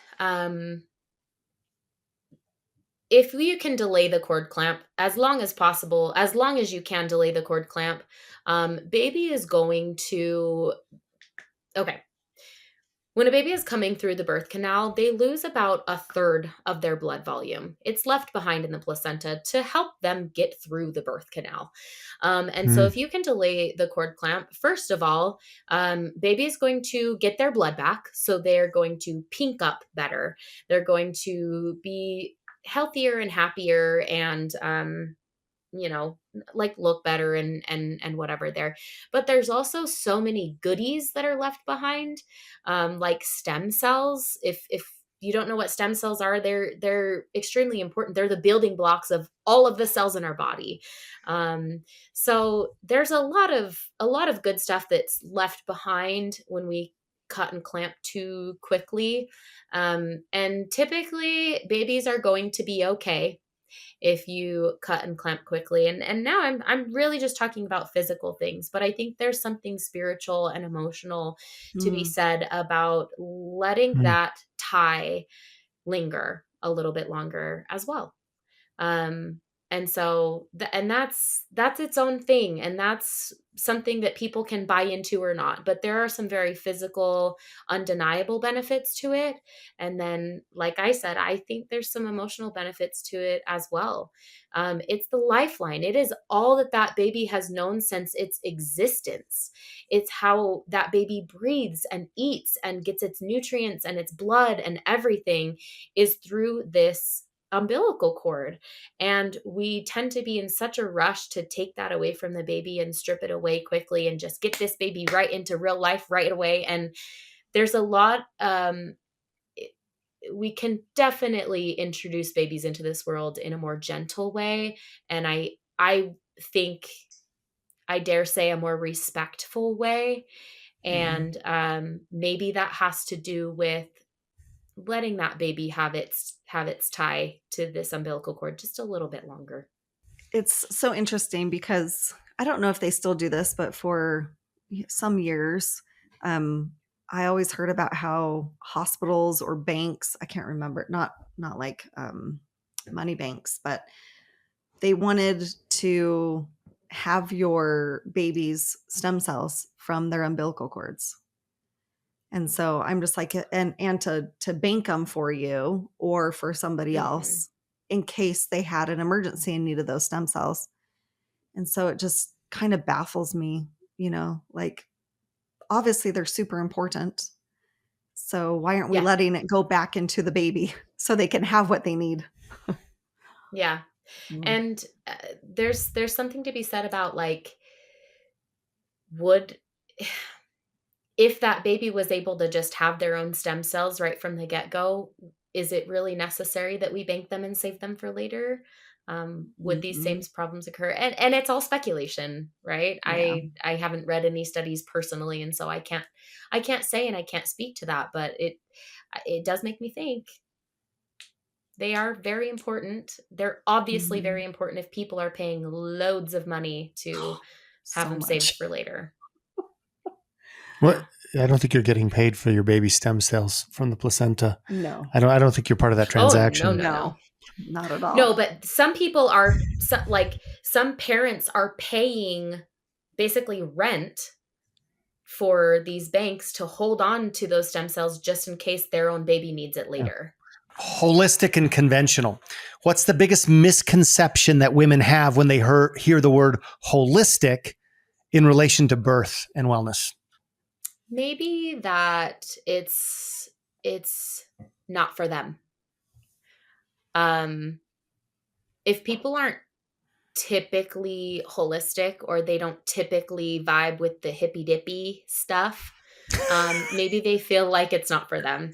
if you can delay the cord clamp as long as possible, as long as you can delay the cord clamp, baby is going to, okay. When a baby is coming through the birth canal, they lose about a third of their blood volume. It's left behind in the placenta to help them get through the birth canal. And so, Mm. if you can delay the cord clamp, first of all, baby is going to get their blood back. So, they're going to pink up better. They're going to be healthier and happier, and like look better and whatever there. But there's also so many goodies that are left behind, like stem cells. If you don't know what stem cells are, they're extremely important. They're the building blocks of all of the cells in our body. So there's a lot of good stuff that's left behind when we cut and clamp too quickly. And typically babies are going to be okay if you cut and clamp quickly. And now I'm really just talking about physical things, but I think there's something spiritual and emotional to be Mm. said about letting Mm. that tie linger a little bit longer as well. um and so and that's its own thing, and that's something that people can buy into or not, but there are some very physical, undeniable benefits to it. And then, like I said, I think there's some emotional benefits to it as well. It's the lifeline. It is all that that baby has known since its existence. It's how that baby breathes and eats and gets its nutrients and its blood, and everything is through this umbilical cord. And we tend to be in such a rush to take that away from the baby and strip it away quickly and just get this baby right into real life right away. And there's a lot, we can definitely introduce babies into this world in a more gentle way. And I think, I dare say, a more respectful way. And maybe that has to do with letting that baby have its tie to this umbilical cord just a little bit longer. It's so interesting because I don't know if they still do this, but for some years, I always heard about how hospitals or banks, I can't remember, not like money banks, but they wanted to have your baby's stem cells from their umbilical cords. And so I'm just like, and to bank them for you or for somebody else in case they had an emergency and needed those stem cells. And so it just kind of baffles me, like obviously they're super important. So why aren't we letting it go back into the baby so they can have what they need? Yeah. And there's something to be said about like, if that baby was able to just have their own stem cells right from the get-go, is it really necessary that we bank them and save them for later? Would these same problems occur? And it's all speculation, right? Yeah. I haven't read any studies personally, and so I can't say and I can't speak to that, but it does make me think. They are very important. They're obviously very important if people are paying loads of money to have them saved for later. What? I don't think you're getting paid for your baby stem cells from the placenta. No. I don't think you're part of that transaction. Oh, no. Not at all. No, but some people are some parents are paying basically rent for these banks to hold on to those stem cells just in case their own baby needs it later. Holistic and conventional. What's the biggest misconception that women have when they hear the word holistic in relation to birth and wellness? Maybe that it's not for them. If people aren't typically holistic or they don't typically vibe with the hippy dippy stuff, maybe they feel like it's not for them.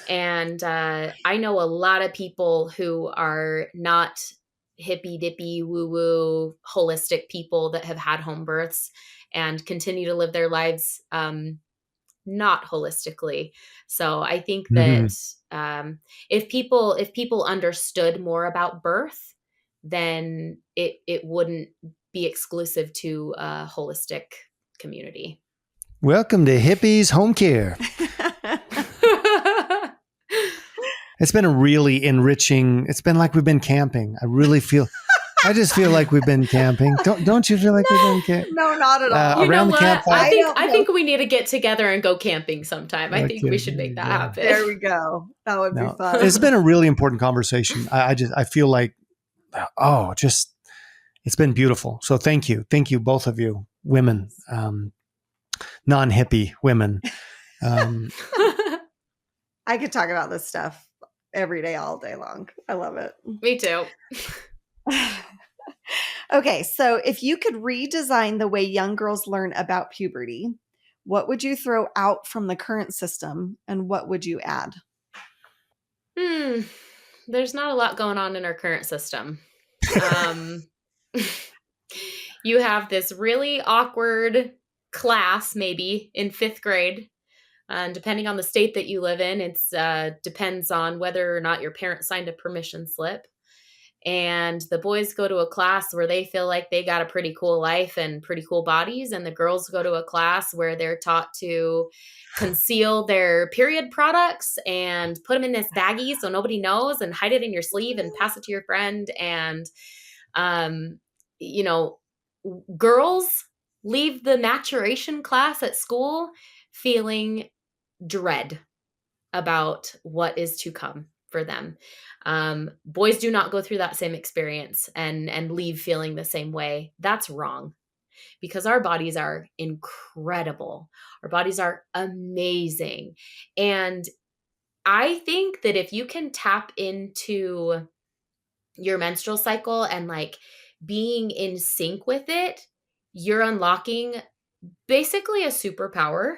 And I know a lot of people who are not hippy dippy woo woo holistic people that have had home births and continue to live their lives not holistically. So I think that if people understood more about birth, then it wouldn't be exclusive to a holistic community. Welcome to Hippies Home Care. It's been a really enriching. It's been like we've been camping. I just feel like we've been camping. Don't you feel like we've been camping? No, not at all. Around the campfire. I think we need to get together and go camping sometime. I think we should make that happen. There we go. That would be fun. It's been a really important conversation. I feel like, it's been beautiful. So thank you, both of you, women, non-hippie women. I could talk about this stuff every day, all day long. I love it. Me too. Okay, so if you could redesign the way young girls learn about puberty, what would you throw out from the current system and what would you add? There's not a lot going on in our current system. You have this really awkward class maybe in 5th grade. And depending on the state that you live in, it depends on whether or not your parents signed a permission slip. And the boys go to a class where they feel like they got a pretty cool life and pretty cool bodies. And the girls go to a class where they're taught to conceal their period products and put them in this baggie so nobody knows and hide it in your sleeve and pass it to your friend. And, girls leave the maturation class at school feeling dread about what is to come for them. Boys do not go through that same experience and leave feeling the same way. That's wrong, because our bodies are incredible. Our bodies are amazing. And I think that if you can tap into your menstrual cycle and like being in sync with it, you're unlocking basically a superpower.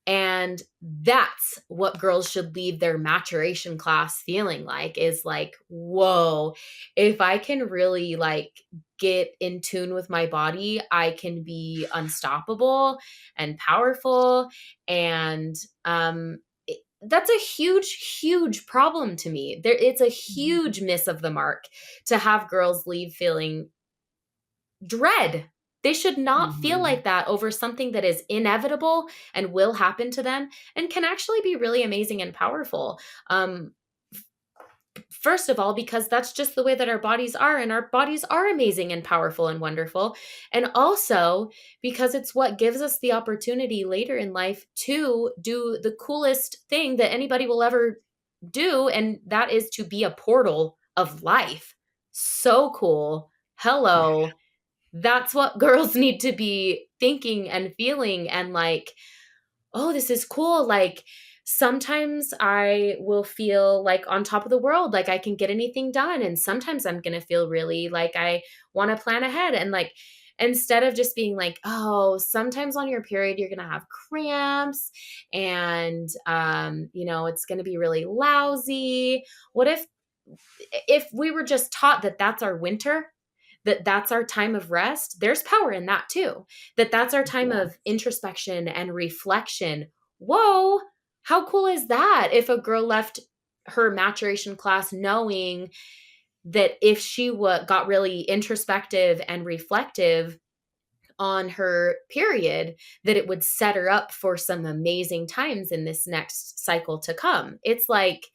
And that's what girls should leave their maturation class feeling like, is like, whoa, if I can really like get in tune with my body, I can be unstoppable and powerful. And that's a huge, huge problem to me. It's a huge miss of the mark to have girls leave feeling dread. They should not feel like that over something that is inevitable and will happen to them and can actually be really amazing and powerful. First of all, because that's just the way that our bodies are, and our bodies are amazing and powerful and wonderful. And also because it's what gives us the opportunity later in life to do the coolest thing that anybody will ever do. And that is to be a portal of life. So cool. Hello. That's what girls need to be thinking and feeling, and like, oh, this is cool. Like sometimes I will feel like on top of the world, like I can get anything done. And sometimes I'm going to feel really like I want to plan ahead. And like, instead of just being like, oh, sometimes on your period, you're going to have cramps and, it's going to be really lousy. What if we were just taught that that's our winter, that that's our time of rest? There's power in that too, that that's our time Yeah. of introspection and reflection. Whoa, how cool is that? If a girl left her maturation class knowing that if she got really introspective and reflective on her period, that it would set her up for some amazing times in this next cycle to come. It's like,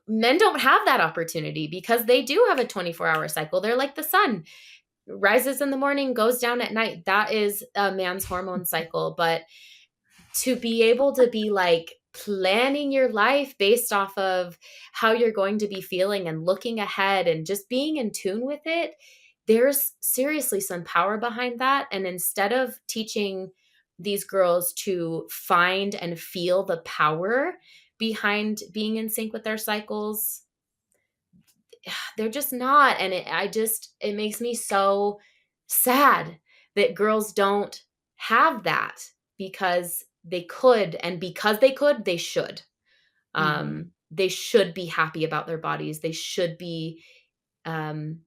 men don't have that opportunity because they do have a 24-hour cycle. They're like the sun, rises in the morning, goes down at night. That is a man's hormone cycle. But to be able to be like planning your life based off of how you're going to be feeling and looking ahead and just being in tune with it, there's seriously some power behind that. And instead of teaching these girls to find and feel the power behind being in sync with their cycles, they're just not. And it makes me so sad that girls don't have that, because they could, and because they could, they should. Mhm. They should be happy about their bodies. They should be um,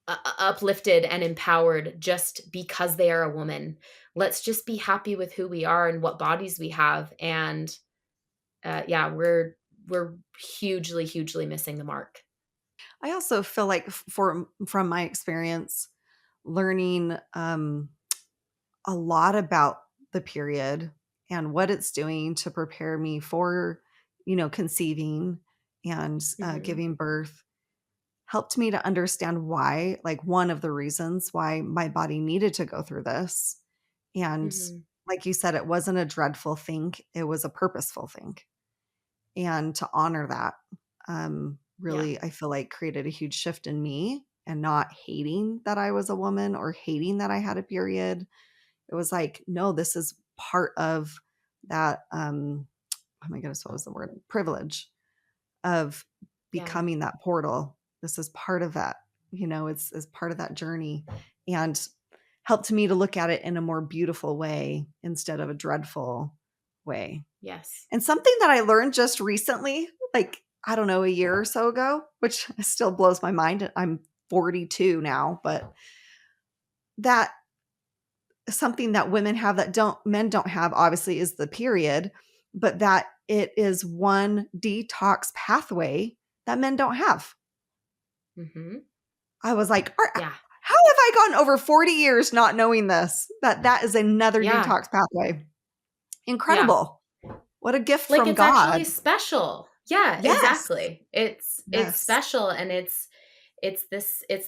uplifted and empowered just because they are a woman. Let's just be happy with who we are and what bodies we have. And yeah, we're hugely, hugely missing the mark. I also feel like from my experience learning a lot about the period and what it's doing to prepare me for, conceiving and Hmm. giving birth helped me to understand why, like one of the reasons why my body needed to go through this. And Hmm. like you said, it wasn't a dreadful thing, it was a purposeful thing. And to honor that Yeah. really, I feel like created a huge shift in me, and not hating that I was a woman or hating that I had a period. It was like, no, this is part of that. Oh my goodness, what was the word? Privilege of Yeah. becoming that portal. This is part of that, it's part of that journey, and helped me to look at it in a more beautiful way instead of a dreadful way. Yes. And something that I learned just recently, like, I don't know, a year or so ago, which still blows my mind. I'm 42 now, but that something that women have that men don't have, obviously, is the period, but that it is one detox pathway that men don't have. Hmm. I was like, how Yeah. have I gone over 40 years not knowing this? That is another Yeah. detox pathway. Yeah. Incredible. What a gift Like from it's actually God. special. Yeah, Yes. exactly. It's Yes. special, and it's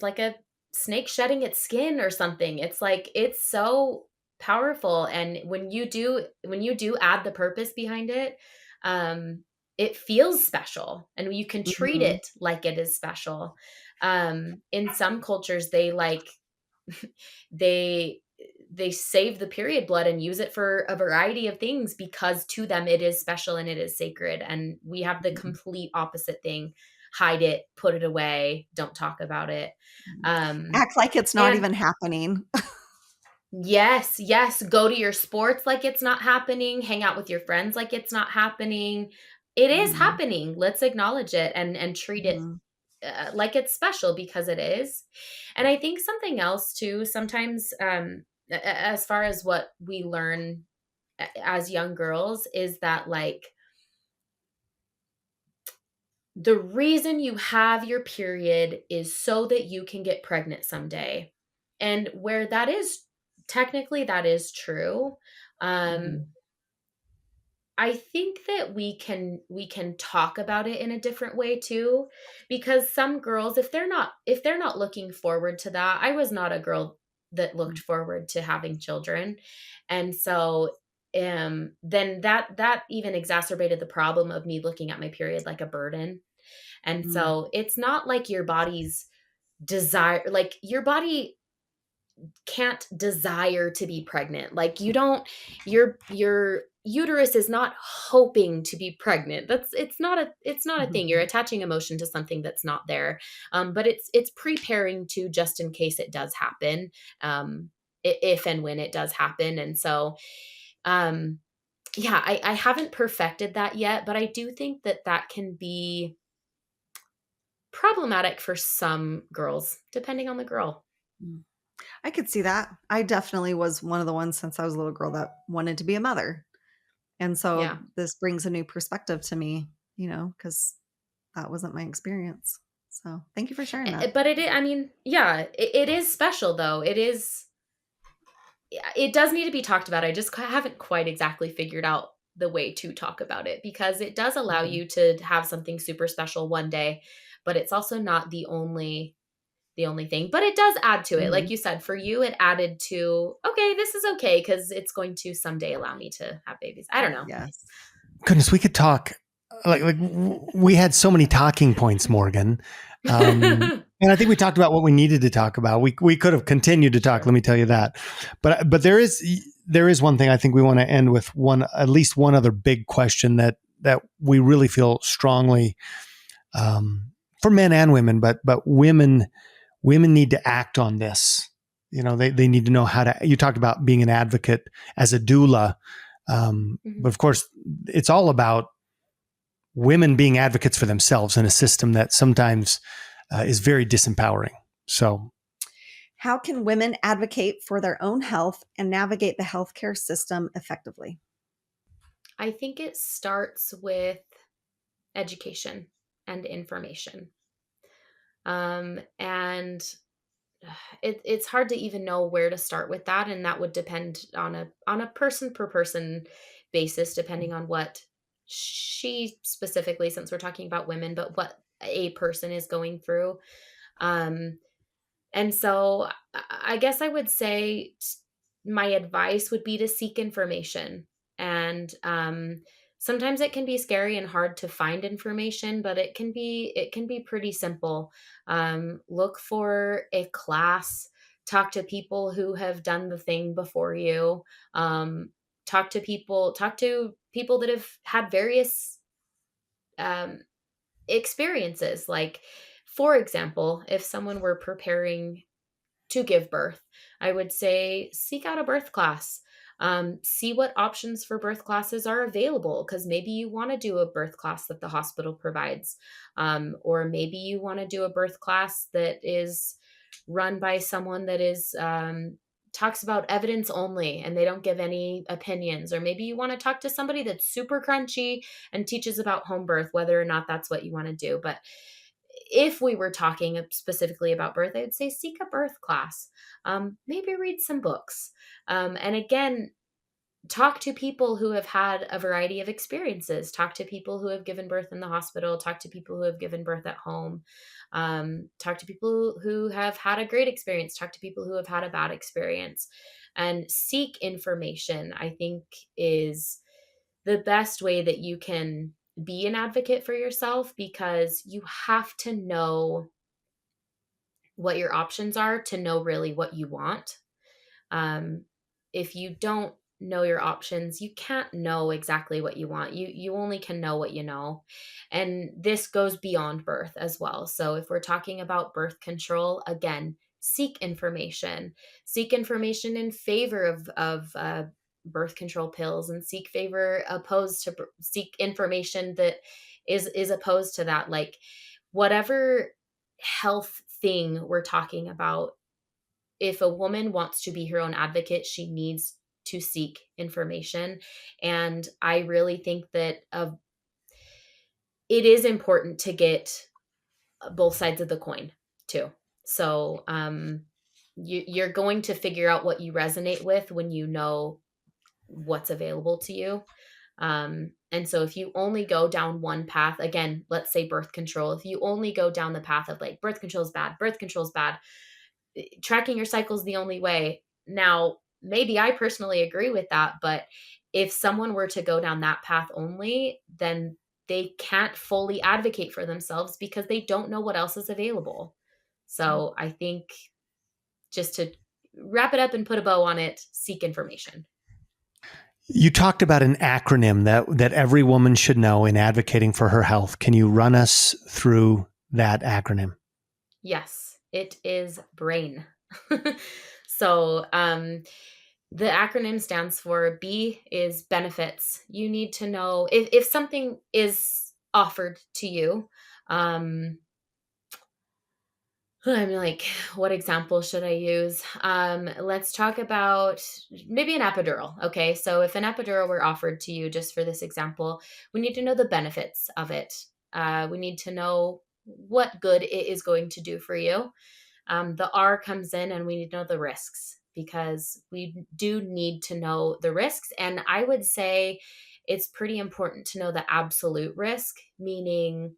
like a snake shedding its skin or something. It's like it's so powerful, and when you do add the purpose behind it, um it feels special, and you can treat Mhm. it like it is special. In some cultures, they they save the period blood and use it for a variety of things because to them it is special and it is sacred. And we have the Mhm. complete opposite thing: hide it, put it away, don't talk about it. um Act like it's not and even happening. yes, yes, go to your sports like it's not happening, hang out with your friends like it's not happening. It is Mhm. happening. Let's acknowledge it and treat it Mhm. like it's special, because it is. And I think something else too, sometimes, as far as what we learn as young girls, is that like the reason you have your period is so that you can get pregnant someday. And where that is technically, that is true. Um, Mhm. I think that we can talk about it in a different way too, because some girls, if they're not looking forward to that, I was not a girl that looked forward to having children. And so then that even exacerbated the problem of me looking at my period like a burden. And Mm. so it's not like your body's desire, like your body can't desire to be pregnant. Like you don't, your uterus is not hoping to be pregnant. It's not a thing. You're attaching emotion to something that's not there. But it's preparing to, just in case it does happen. If and when it does happen. And so um yeah, I haven't perfected that yet, but I do think that that can be problematic for some girls, depending on the girl. Mm. I could see that. I definitely was one of the ones since I was a little girl that wanted to be a mother. And so Yeah. this brings a new perspective to me, because that wasn't my experience. So thank you for sharing that. But I mean, yeah, it is special though. It does need to be talked about. I just haven't quite exactly figured out the way to talk about it, because it does allow Mhm. you to have something super special one day, but it's also not the only thing. But it does add to it. Like Mhm. you said, for you, it added to, okay, this is okay because it's going to someday allow me to have babies. I don't know. Yes. Goodness, we could talk we had so many talking points, Morgan. And I think we talked about what we needed to talk about. We could have continued to talk. Sure. Let me tell you that. But there is one thing I think we want to end with, at least one other big question that we really feel strongly for men and women, but women need to act on this. They need to know how to. You talked about being an advocate as a doula, but of course, it's all about women being advocates for themselves in a system that sometimes is very disempowering. So, How can women advocate for their own health and navigate the healthcare system effectively? I think it starts with education and information. And it's hard to even know where to start with that, and that would depend on a person per person basis, depending on what she specifically, since we're talking about women, but what a person is going through. Um, and so I guess I would say my advice would be to seek information. And sometimes it can be scary and hard to find information, but it can be pretty simple. Look for a class, talk to people who have done the thing before you. Talk to people that have had various um, experiences. Like, for example, if someone were preparing to give birth, I would say seek out a birth class. See what options for birth classes are available, because maybe you want to do a birth class that the hospital provides, or maybe you want to do a birth class that is run by someone that is talks about evidence only and they don't give any opinions, or maybe you want to talk to somebody that's super crunchy and teaches about home birth, whether or not that's what you want to do. But if we were talking specifically about birth, I would say seek a birth class. Maybe read some books. And again, talk to people who have had a variety of experiences. Talk to people who have given birth in the hospital. Talk to people who have given birth at home. Talk to people who have had a great experience. Talk to people who have had a bad experience. And seek information, I think, is the best way that you can be an advocate for yourself, because you have to know what your options are to know really what you want. Um, if you don't know your options, you can't know exactly what you want. You only can know what you know. And this goes beyond birth as well. So if we're talking about birth control, again, seek information. Seek information in favor of birth control pills, and seek information that is opposed to that. Like, whatever health thing we're talking about, if a woman wants to be her own advocate, she needs to seek information. And I really think that it is important to get both sides of the coin too. So you're going to figure out what you resonate with when you know what's available to you. And so if you only go down one path, again, let's say birth control, if you only go down the path of like birth control is bad, tracking your cycle is the only way. Now, maybe I personally agree with that, but if someone were to go down that path only, then they can't fully advocate for themselves because they don't know what else is available. So I think just to wrap it up and put a bow on it, seek information. You talked about an acronym that every woman should know in advocating for her health. Can you run us through that acronym? Yes, it is B.R.A.I.N. So the acronym stands for B is benefits. You need to know if something is offered to you. I'm like, what example should I use? Let's talk about maybe an epidural. Okay. So if an epidural were offered to you, just for this example, we need to know the benefits of it. We need to know what good it is going to do for you. The R comes in and we need to know the risks because we do need to know the risks. And I would say it's pretty important to know the absolute risk, meaning,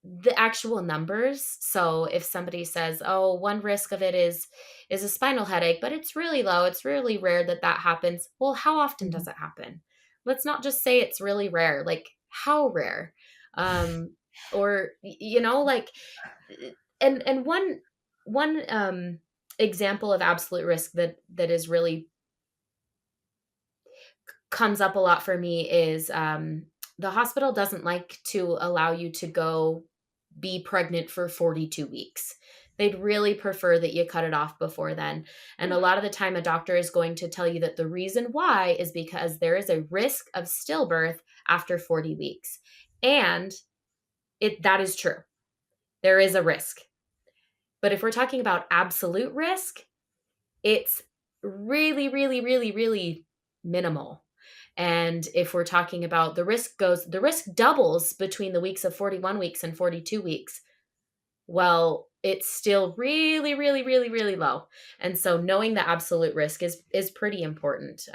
the actual numbers. So if somebody says, oh, one risk of it is a spinal headache, but it's really low, it's really rare that happens. Well, how often does it happen? Let's not just say it's really rare, like how rare, or, like, and one example of absolute risk that is really comes up a lot for me is, the hospital doesn't like to allow you to go be pregnant for 42 weeks. They'd really prefer that you cut it off before then. And a lot of the time, a doctor is going to tell you that the reason why is because there is a risk of stillbirth after 40 weeks. And that is true. There is a risk. But if we're talking about absolute risk, it's really, really, really, really minimal. And if we're talking about the risk doubles between the weeks of 41 weeks and 42 weeks. Well, it's still really, really, really, really low. And so knowing the absolute risk is pretty important.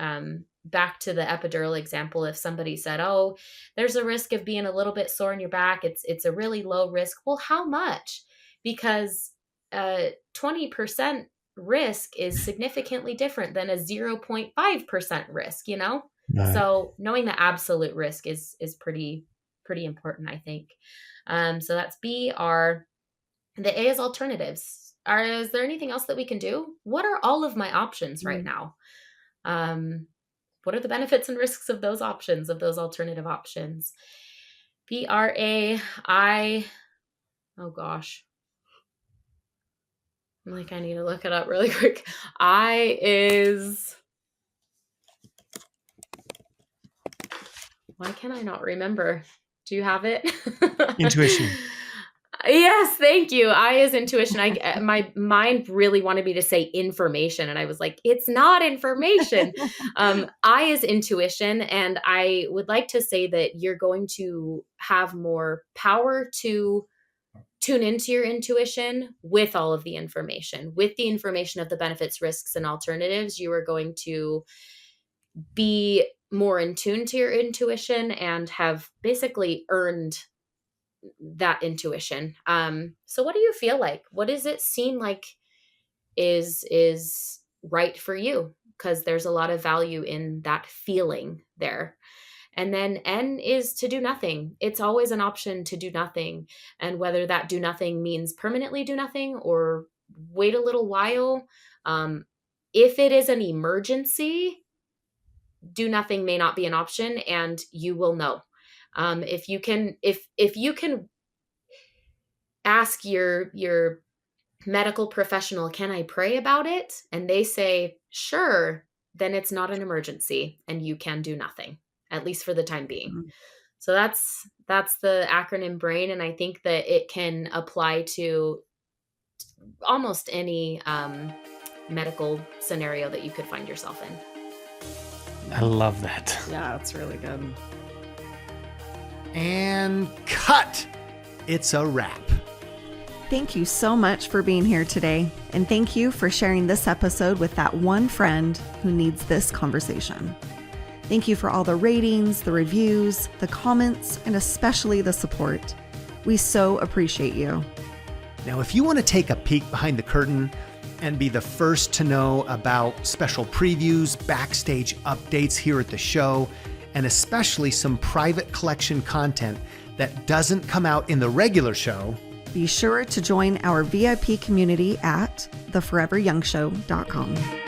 Back to the epidural example, if somebody said, oh, there's a risk of being a little bit sore in your back, it's a really low risk. Well, how much? Because 20% risk is significantly different than a 0.5% risk, Right. So knowing the absolute risk is pretty important, I think. So that's B.R. The A is alternatives. Is there anything else that we can do? What are all of my options right now? What are the benefits and risks of those options, of those alternative options? B.R.A.I. Oh gosh. I'm like, I need to look it up really quick. I is... Why can I not remember? Do you have it? Intuition. Yes, thank you. I is intuition. My mind really wanted me to say information, and I was like, it's not information. I is intuition, and I would like to say that you're going to have more power to tune into your intuition with all of the information. With the information of the benefits, risks, and alternatives, you are going to be more in tune to your intuition and have basically earned that intuition. So what do you feel like? What does it seem like is right for you? Because there's a lot of value in that feeling there. And then N is to do nothing. It's always an option to do nothing. And whether that do nothing means permanently do nothing or wait a little while. If it is an emergency, do nothing may not be an option, and you will know. If you can ask your medical professional, can I pray about it? And they say, sure, then it's not an emergency and you can do nothing, at least for the time being. Mm-hmm. So that's the acronym B.R.A.I.N. And I think that it can apply to almost any medical scenario that you could find yourself in. I love that. Yeah, that's really good. And cut. It's a wrap. Thank you so much for being here today. And thank you for sharing this episode with that one friend who needs this conversation. Thank you for all the ratings, the reviews, the comments, and especially the support. We so appreciate you. Now, if you want to take a peek behind the curtain and be the first to know about special previews, backstage updates here at the show, and especially some private collection content that doesn't come out in the regular show, be sure to join our VIP community at theforeveryoungshow.com.